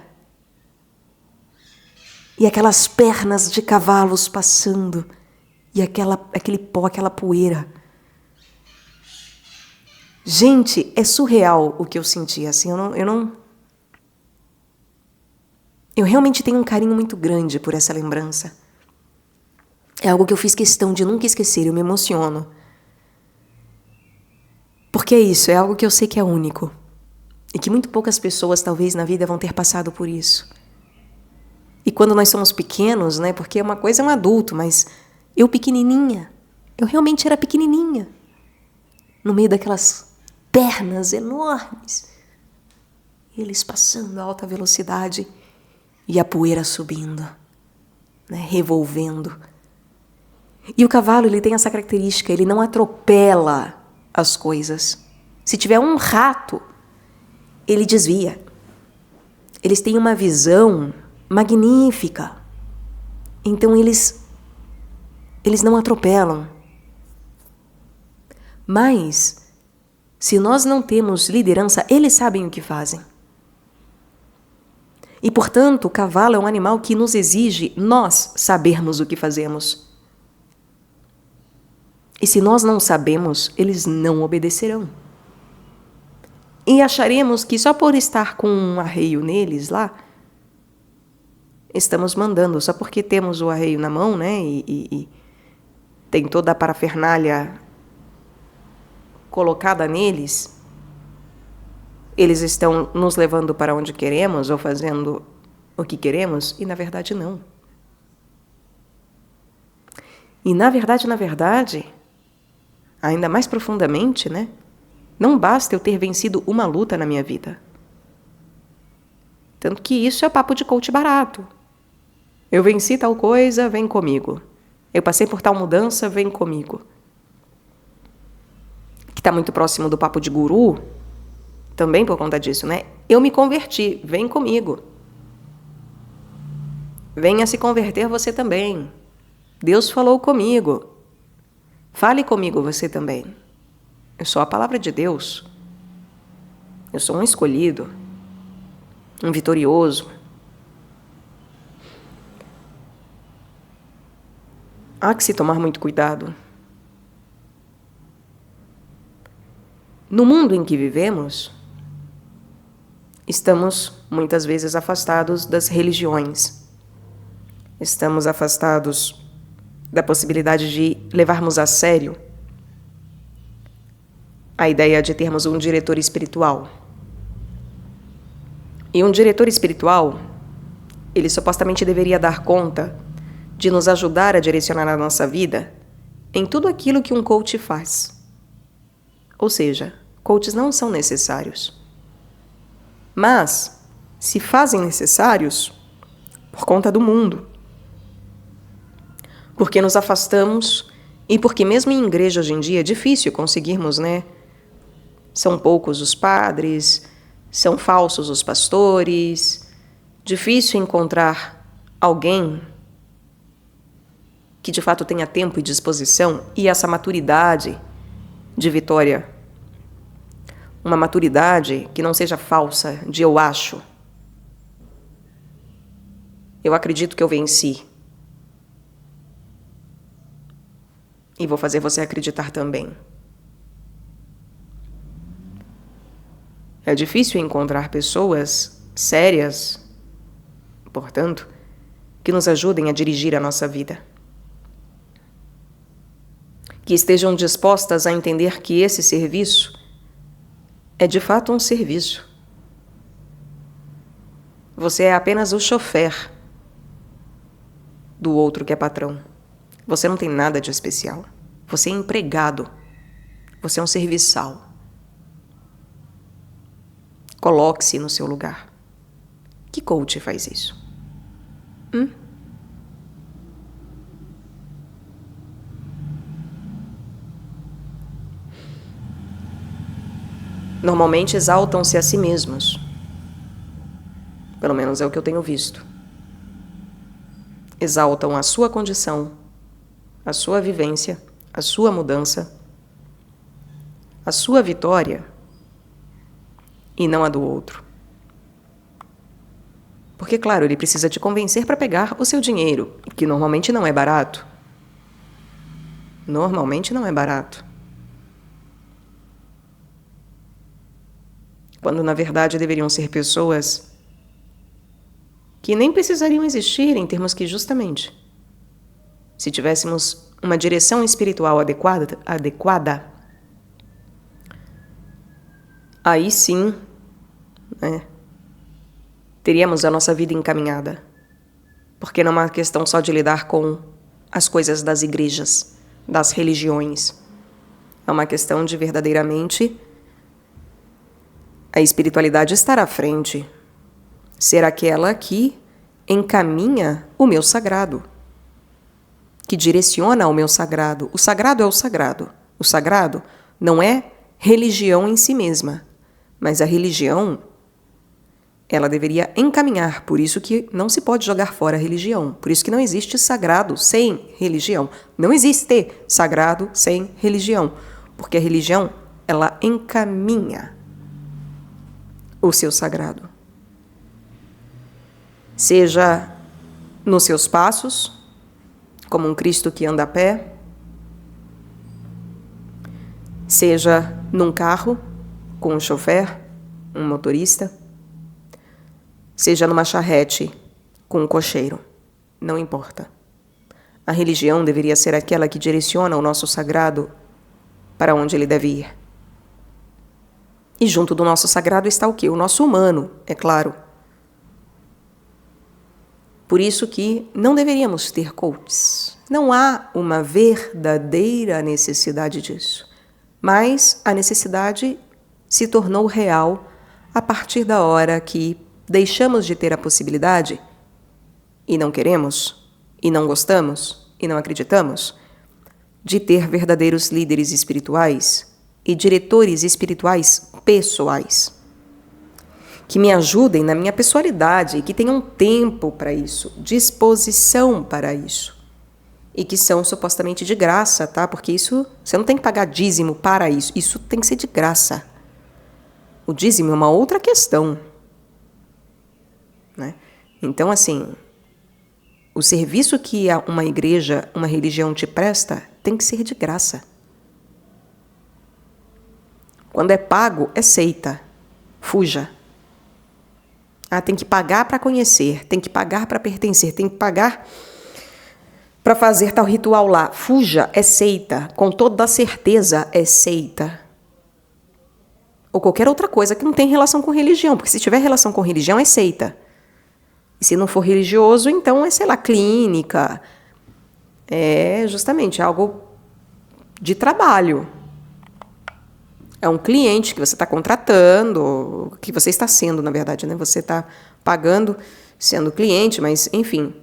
e aquelas pernas de cavalos passando e aquele pó, aquela poeira. Gente, é surreal o que eu senti, assim, eu realmente tenho um carinho muito grande por essa lembrança. É algo que eu fiz questão de nunca esquecer, eu me emociono. Porque é isso, é algo que eu sei que é único. E que muito poucas pessoas, talvez, na vida vão ter passado por isso. E quando nós somos pequenos, né, porque uma coisa é um adulto, mas eu pequenininha, eu realmente era pequenininha, no meio daquelas pernas enormes, eles passando a alta velocidade e a poeira subindo, né, revolvendo. E o cavalo, ele tem essa característica, ele não atropela as coisas. Se tiver um rato, ele desvia. Eles têm uma visão magnífica. Então eles não atropelam. Mas, se nós não temos liderança, eles sabem o que fazem. E, portanto, o cavalo é um animal que nos exige nós sabermos o que fazemos. E se nós não sabemos, eles não obedecerão. E acharemos que só por estar com um arreio neles lá, estamos mandando, só porque temos o arreio na mão, né? E tem toda a parafernália colocada neles, eles estão nos levando para onde queremos ou fazendo o que queremos, e na verdade não. E na verdade, ainda mais profundamente, né? Não basta eu ter vencido uma luta na minha vida. Tanto que isso é papo de coach barato. Eu venci tal coisa, vem comigo. Eu passei por tal mudança, vem comigo. Que está muito próximo do papo de guru, também por conta disso, né? Eu me converti, vem comigo. Venha se converter você também. Deus falou comigo. Fale comigo você também. Eu sou a palavra de Deus. Eu sou um escolhido, um vitorioso. Há que se tomar muito cuidado. No mundo em que vivemos, estamos muitas vezes afastados das religiões. Estamos afastados da possibilidade de levarmos a sério a ideia de termos um diretor espiritual. E um diretor espiritual, ele supostamente deveria dar conta de nos ajudar a direcionar a nossa vida em tudo aquilo que um coach faz. Ou seja, coaches não são necessários. Mas, se fazem necessários, por conta do mundo. Porque nos afastamos e porque mesmo em igreja hoje em dia é difícil conseguirmos, né? São poucos os padres, são falsos os pastores, difícil encontrar alguém que de fato tenha tempo e disposição e essa maturidade de vitória. Uma maturidade que não seja falsa, de eu acho. Eu acredito que eu venci. E vou fazer você acreditar também. É difícil encontrar pessoas sérias, portanto, que nos ajudem a dirigir a nossa vida. Que estejam dispostas a entender que esse serviço é de fato um serviço. Você é apenas o chofer do outro que é patrão. Você não tem nada de especial. Você é empregado. Você é um serviçal. Coloque-se no seu lugar. Que coach faz isso? Normalmente exaltam-se a si mesmos. Pelo menos é o que eu tenho visto. Exaltam a sua condição, a sua vivência, a sua mudança, a sua vitória e não a do outro. Porque, claro, ele precisa te convencer para pegar o seu dinheiro, que normalmente não é barato. Normalmente não é barato. Quando, na verdade, deveriam ser pessoas que nem precisariam existir em termos que, justamente, se tivéssemos uma direção espiritual adequada, aí sim, né, teríamos a nossa vida encaminhada. Porque não é uma questão só de lidar com as coisas das igrejas, das religiões. É uma questão de verdadeiramente a espiritualidade estar à frente, ser aquela que encaminha o meu sagrado, que direciona o meu sagrado. O sagrado é o sagrado. O sagrado Não é religião em si mesma, mas a religião, ela deveria encaminhar. Por isso que não se pode jogar fora a religião. Por isso que não existe sagrado sem religião. Não existe sagrado sem religião. Porque a religião, ela encaminha o seu sagrado. Seja nos seus passos, como um Cristo que anda a pé, seja num carro, com um chofer, um motorista, seja numa charrete, com um cocheiro, não importa. A religião deveria ser aquela que direciona o nosso sagrado para onde ele deve ir. E junto do nosso sagrado está o quê? O nosso humano, é claro. Por isso que não deveríamos ter coaches. Não há uma verdadeira necessidade disso. Mas a necessidade se tornou real a partir da hora que deixamos de ter a possibilidade, e não queremos, e não gostamos, e não acreditamos, de ter verdadeiros líderes espirituais e diretores espirituais pessoais, que me ajudem na minha pessoalidade e que tenham tempo para isso, disposição para isso. E que são supostamente de graça, tá? Porque isso, você não tem que pagar dízimo para isso. Isso tem que ser de graça. O dízimo é uma outra questão, né? Então, assim, o serviço que uma igreja, uma religião te presta, tem que ser de graça. Quando é pago, é seita. Fuja. Ah, tem que pagar para conhecer, tem que pagar para pertencer, tem que pagar para fazer tal ritual lá. Fuja, é seita. Com toda certeza, é seita. Ou qualquer outra coisa que não tem relação com religião, porque se tiver relação com religião, é seita. E se não for religioso, então é, sei lá, clínica. É justamente algo de trabalho. É um cliente que você está contratando, que você está sendo, na verdade, né? Você está pagando sendo cliente, mas, enfim,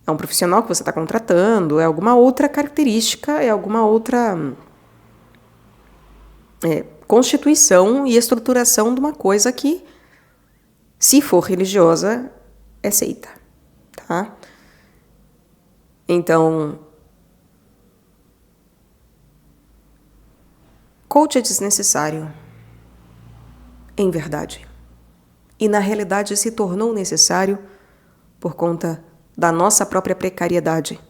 é um profissional que você está contratando, é alguma outra característica, é alguma outra constituição e estruturação de uma coisa que, se for religiosa, é seita, tá? Então, coach é desnecessário, em verdade. E na realidade se tornou necessário por conta da nossa própria precariedade.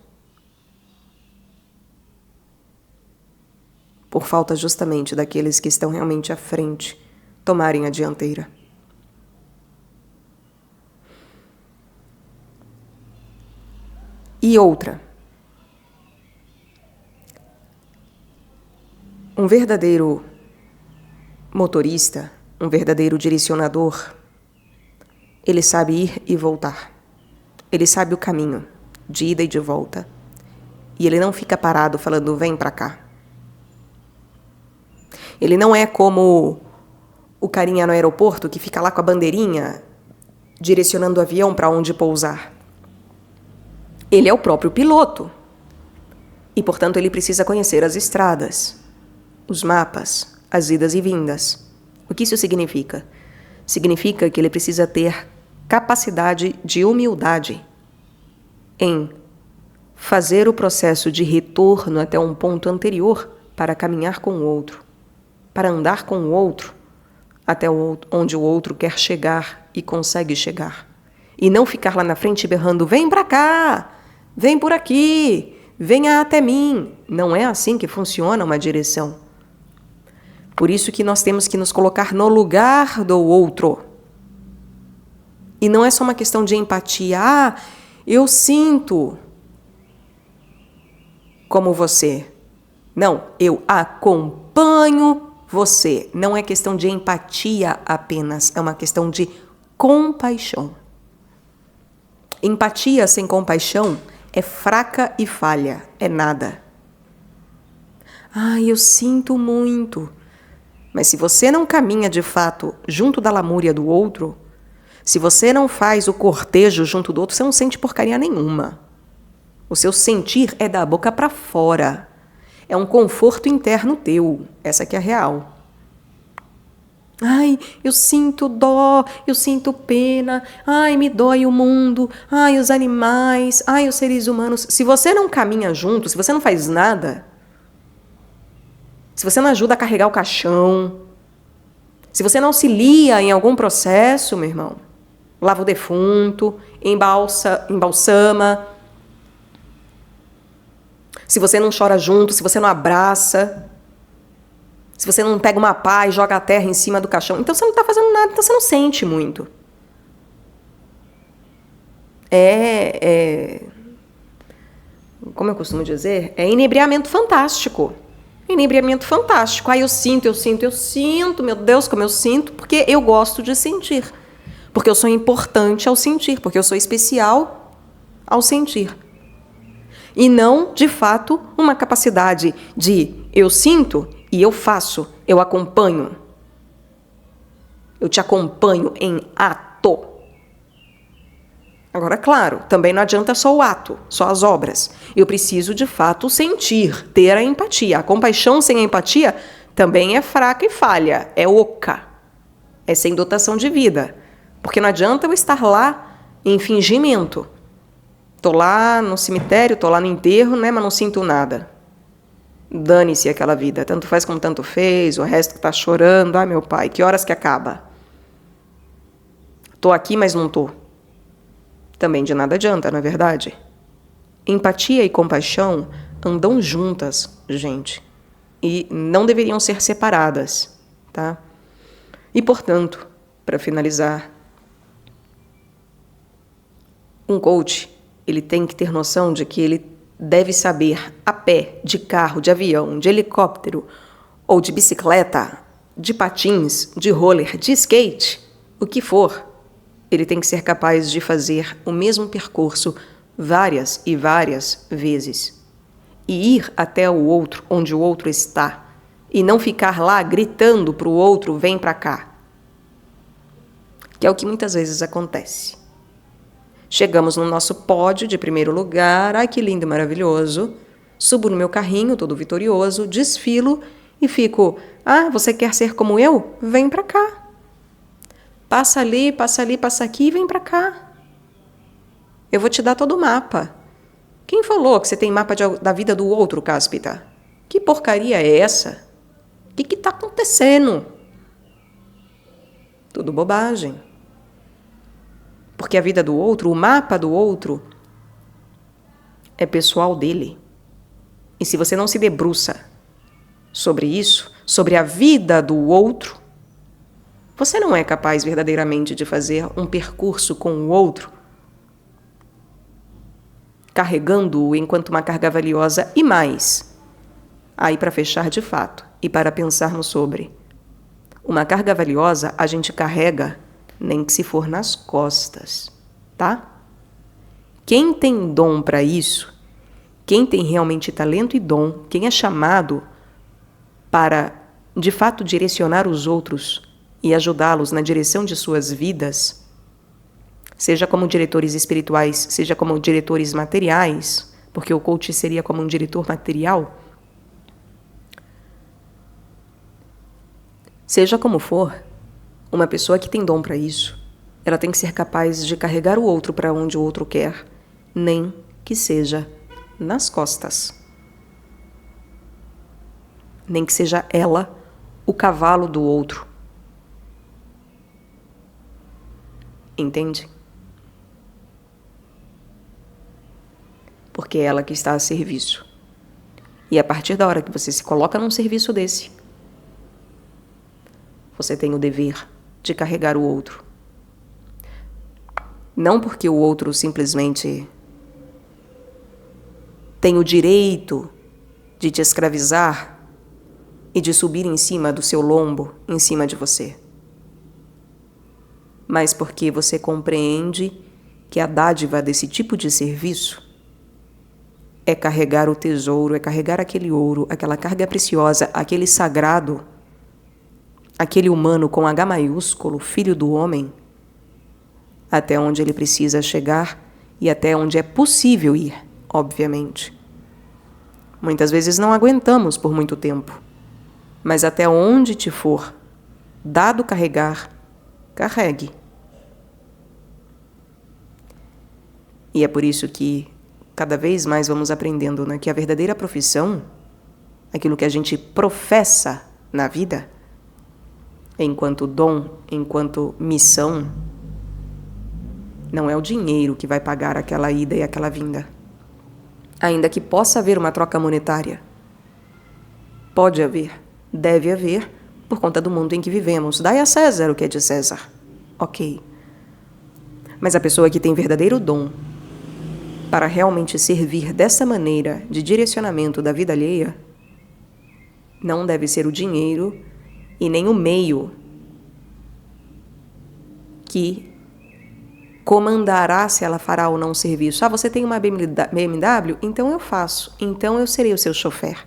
Por falta justamente daqueles que estão realmente à frente tomarem a dianteira. E outra. Um verdadeiro motorista, um verdadeiro direcionador, ele sabe ir e voltar. Ele sabe o caminho, de ida e de volta. E ele não fica parado falando, vem pra cá. Ele não é como o carinha no aeroporto que fica lá com a bandeirinha, direcionando o avião para onde pousar. Ele é o próprio piloto. E, portanto, ele precisa conhecer as estradas, os mapas, as idas e vindas. O que isso significa? Significa que ele precisa ter capacidade de humildade em fazer o processo de retorno até um ponto anterior para caminhar com o outro, para andar com o outro até onde o outro quer chegar e consegue chegar. E não ficar lá na frente berrando, vem pra cá, vem por aqui, venha até mim. Não é assim que funciona uma direção. Por isso que nós temos que nos colocar no lugar do outro. E não é só uma questão de empatia. Ah, eu sinto como você. Não, eu acompanho você. Não é questão de empatia apenas, é uma questão de compaixão. Empatia sem compaixão é fraca e falha, é nada. Ah, eu sinto muito. Mas se você não caminha de fato junto da lamúria do outro, se você não faz o cortejo junto do outro, você não sente porcaria nenhuma. O seu sentir é da boca para fora. É um conforto interno teu. Essa que é a real. Ai, eu sinto dó, eu sinto pena, ai, me dói o mundo, ai, os animais, ai, os seres humanos. Se você não caminha junto, se você não faz nada, se você não ajuda a carregar o caixão, se você não auxilia em algum processo, meu irmão, lava o defunto, embalsama, se você não chora junto, se você não abraça, se você não pega uma pá e joga a terra em cima do caixão, então você não está fazendo nada, então você não sente muito. Como eu costumo dizer, é inebriamento fantástico. Inebriamento fantástico. Aí eu sinto, meu Deus, como eu sinto, porque eu gosto de sentir. Porque eu sou importante ao sentir, porque eu sou especial ao sentir. E não, de fato, uma capacidade de eu sinto e eu faço, eu acompanho. Eu te acompanho em ato. Agora, claro, também não adianta só o ato, só as obras. Eu preciso, de fato, sentir, ter a empatia. A compaixão sem a empatia também é fraca e falha, é oca, é sem dotação de vida. Porque não adianta eu estar lá em fingimento. Tô lá no cemitério, tô lá no enterro, né, mas não sinto nada. Dane-se aquela vida, tanto faz como tanto fez, o resto que tá chorando, ai meu pai, que horas que acaba? Tô aqui, mas não tô. Também de nada adianta, não é verdade? Empatia e compaixão andam juntas, gente, e não deveriam ser separadas, tá? E, portanto, para finalizar, um coach, ele tem que ter noção de que ele deve saber a pé, de carro, de avião, de helicóptero ou de bicicleta, de patins, de roller, de skate, o que for. Ele tem que ser capaz de fazer o mesmo percurso várias e várias vezes. E ir até o outro, onde o outro está. E não ficar lá gritando para o outro, vem para cá. Que é o que muitas vezes acontece. Chegamos no nosso pódio de primeiro lugar, ai que lindo e maravilhoso. Subo no meu carrinho, todo vitorioso, desfilo e fico, ah, você quer ser como eu? Vem para cá. Passa ali, passa aqui e vem para cá. Eu vou te dar todo o mapa. Quem falou que você tem mapa da vida do outro, Cáspita? Que porcaria é essa? O que está acontecendo? Tudo bobagem. Porque a vida do outro, o mapa do outro, é pessoal dele. E se você não se debruça sobre isso, sobre a vida do outro, você não é capaz verdadeiramente de fazer um percurso com o outro, carregando-o enquanto uma carga valiosa e mais. Aí para fechar de fato e para pensarmos sobre. Uma carga valiosa a gente carrega nem que se for nas costas, tá? Quem tem dom para isso, quem tem realmente talento e dom, quem é chamado para, de fato, direcionar os outros e ajudá-los na direção de suas vidas, seja como diretores espirituais, seja como diretores materiais, porque o coach seria como um diretor material, seja como for, uma pessoa que tem dom para isso, ela tem que ser capaz de carregar o outro para onde o outro quer, nem que seja nas costas. Nem que seja ela o cavalo do outro. Entende? Porque é ela que está a serviço. E a partir da hora que você se coloca num serviço desse, você tem o dever de carregar o outro. Não porque o outro simplesmente tem o direito de te escravizar e de subir em cima do seu lombo, em cima de você. Mas porque você compreende que a dádiva desse tipo de serviço é carregar o tesouro, é carregar aquele ouro, aquela carga preciosa, aquele sagrado, aquele humano com H maiúsculo, filho do homem, até onde ele precisa chegar e até onde é possível ir, obviamente. Muitas vezes não aguentamos por muito tempo. Mas até onde te for dado carregar, carregue. E é por isso que cada vez mais vamos aprendendo, né, que a verdadeira profissão, aquilo que a gente professa na vida, enquanto dom, enquanto missão, não é o dinheiro que vai pagar aquela ida e aquela vinda. Ainda que possa haver uma troca monetária. Pode haver, deve haver, por conta do mundo em que vivemos. Dai a César o que é de César. Ok. Mas a pessoa que tem verdadeiro dom para realmente servir dessa maneira de direcionamento da vida alheia, não deve ser o dinheiro e nem o meio que comandará se ela fará ou não serviço. Ah, você tem uma BMW? Então eu faço. Então eu serei o seu chofer.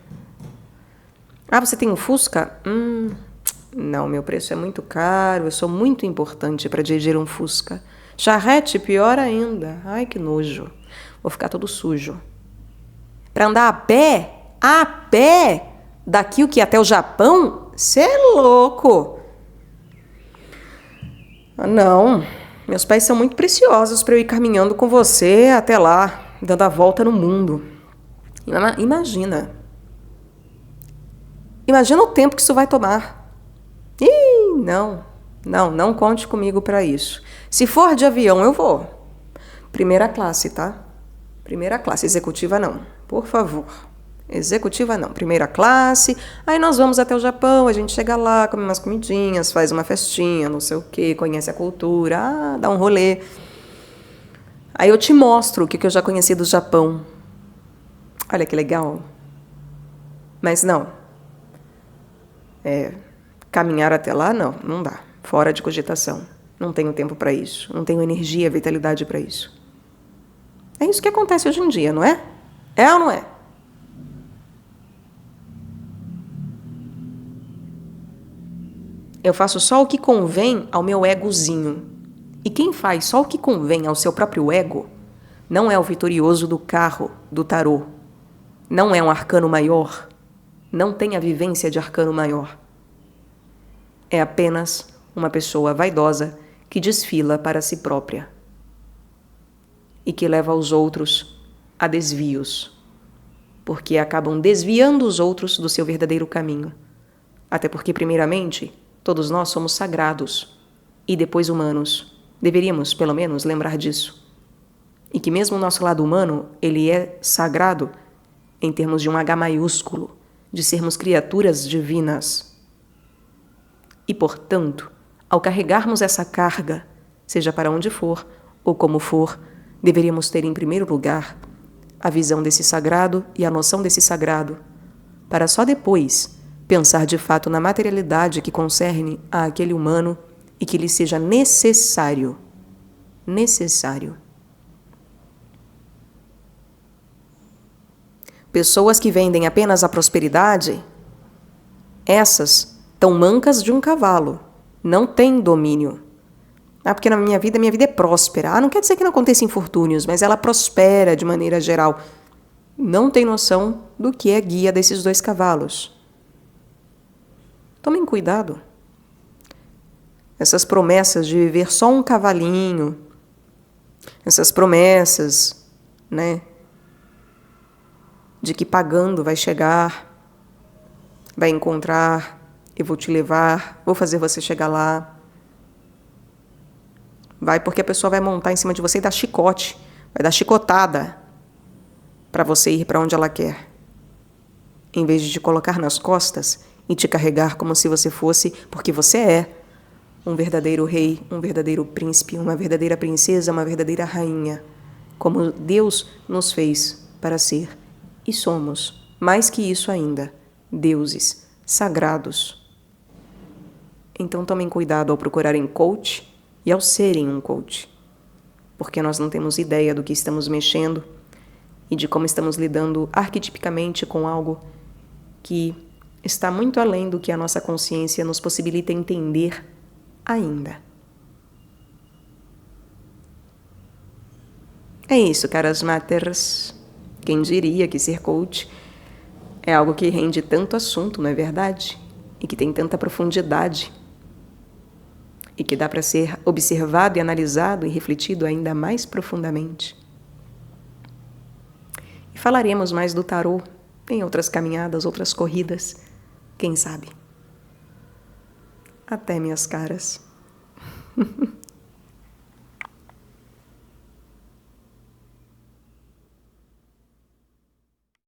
Ah, você tem um Fusca? Não, meu preço é muito caro, eu sou muito importante para dirigir um Fusca. Charrete, pior ainda. Ai, que nojo. Vou ficar todo sujo. Para andar a pé, daqui o que até o Japão? Você é louco. Ah, não, meus pés são muito preciosos para eu ir caminhando com você até lá, dando a volta no mundo. Imagina o tempo que isso vai tomar. Ih, não conte comigo para isso. Se for de avião, eu vou. Primeira classe, tá? Primeira classe, executiva não, por favor. Executiva não, primeira classe. Aí nós vamos até o Japão, a gente chega lá, come umas comidinhas, faz uma festinha, não sei o quê, conhece a cultura, dá um rolê. Aí eu te mostro o que eu já conheci do Japão. Olha que legal. Mas não. Caminhar até lá, não dá. Fora de cogitação. Não tenho tempo para isso. Não tenho energia, vitalidade para isso. É isso que acontece hoje em dia, não é? É ou não é? Eu faço só o que convém ao meu egozinho. E quem faz só o que convém ao seu próprio ego não é o vitorioso do carro, do tarô. Não é um arcano maior. Não tem a vivência de arcano maior. É apenas uma pessoa vaidosa que desfila para si própria e que leva os outros a desvios, porque acabam desviando os outros do seu verdadeiro caminho. Até porque, primeiramente, todos nós somos sagrados e depois humanos. Deveríamos, pelo menos, lembrar disso. E que mesmo o nosso lado humano, ele é sagrado em termos de um H maiúsculo, de sermos criaturas divinas. E, portanto, ao carregarmos essa carga, seja para onde for ou como for, deveríamos ter em primeiro lugar a visão desse sagrado e a noção desse sagrado, para só depois pensar de fato na materialidade que concerne a aquele humano e que lhe seja necessário. Pessoas que vendem apenas a prosperidade, essas estão mancas de um cavalo, não têm domínio. Porque na minha vida é próspera. Não quer dizer que não aconteça infortúnios, mas ela prospera de maneira geral. Não tem noção do que é guia desses dois cavalos. Tomem cuidado. Essas promessas de viver só um cavalinho, essas promessas, né, de que pagando vai chegar, vai encontrar, eu vou te levar, vou fazer você chegar lá. Vai porque a pessoa vai montar em cima de você e dar chicote, vai dar chicotada para você ir para onde ela quer. Em vez de te colocar nas costas e te carregar como se você fosse, porque você é um verdadeiro rei, um verdadeiro príncipe, uma verdadeira princesa, uma verdadeira rainha, como Deus nos fez para ser. E somos, mais que isso ainda, deuses sagrados. Então tomem cuidado ao procurarem coach e ao serem um coach, porque nós não temos ideia do que estamos mexendo e de como estamos lidando arquetipicamente com algo que está muito além do que a nossa consciência nos possibilita entender ainda. É isso, caras maters. Quem diria que ser coach É algo que rende tanto assunto, não é verdade? E que tem tanta profundidade. E que dá para ser observado e analisado e refletido ainda mais profundamente. E falaremos mais do tarô em outras caminhadas, outras corridas, quem sabe? Até, minhas caras.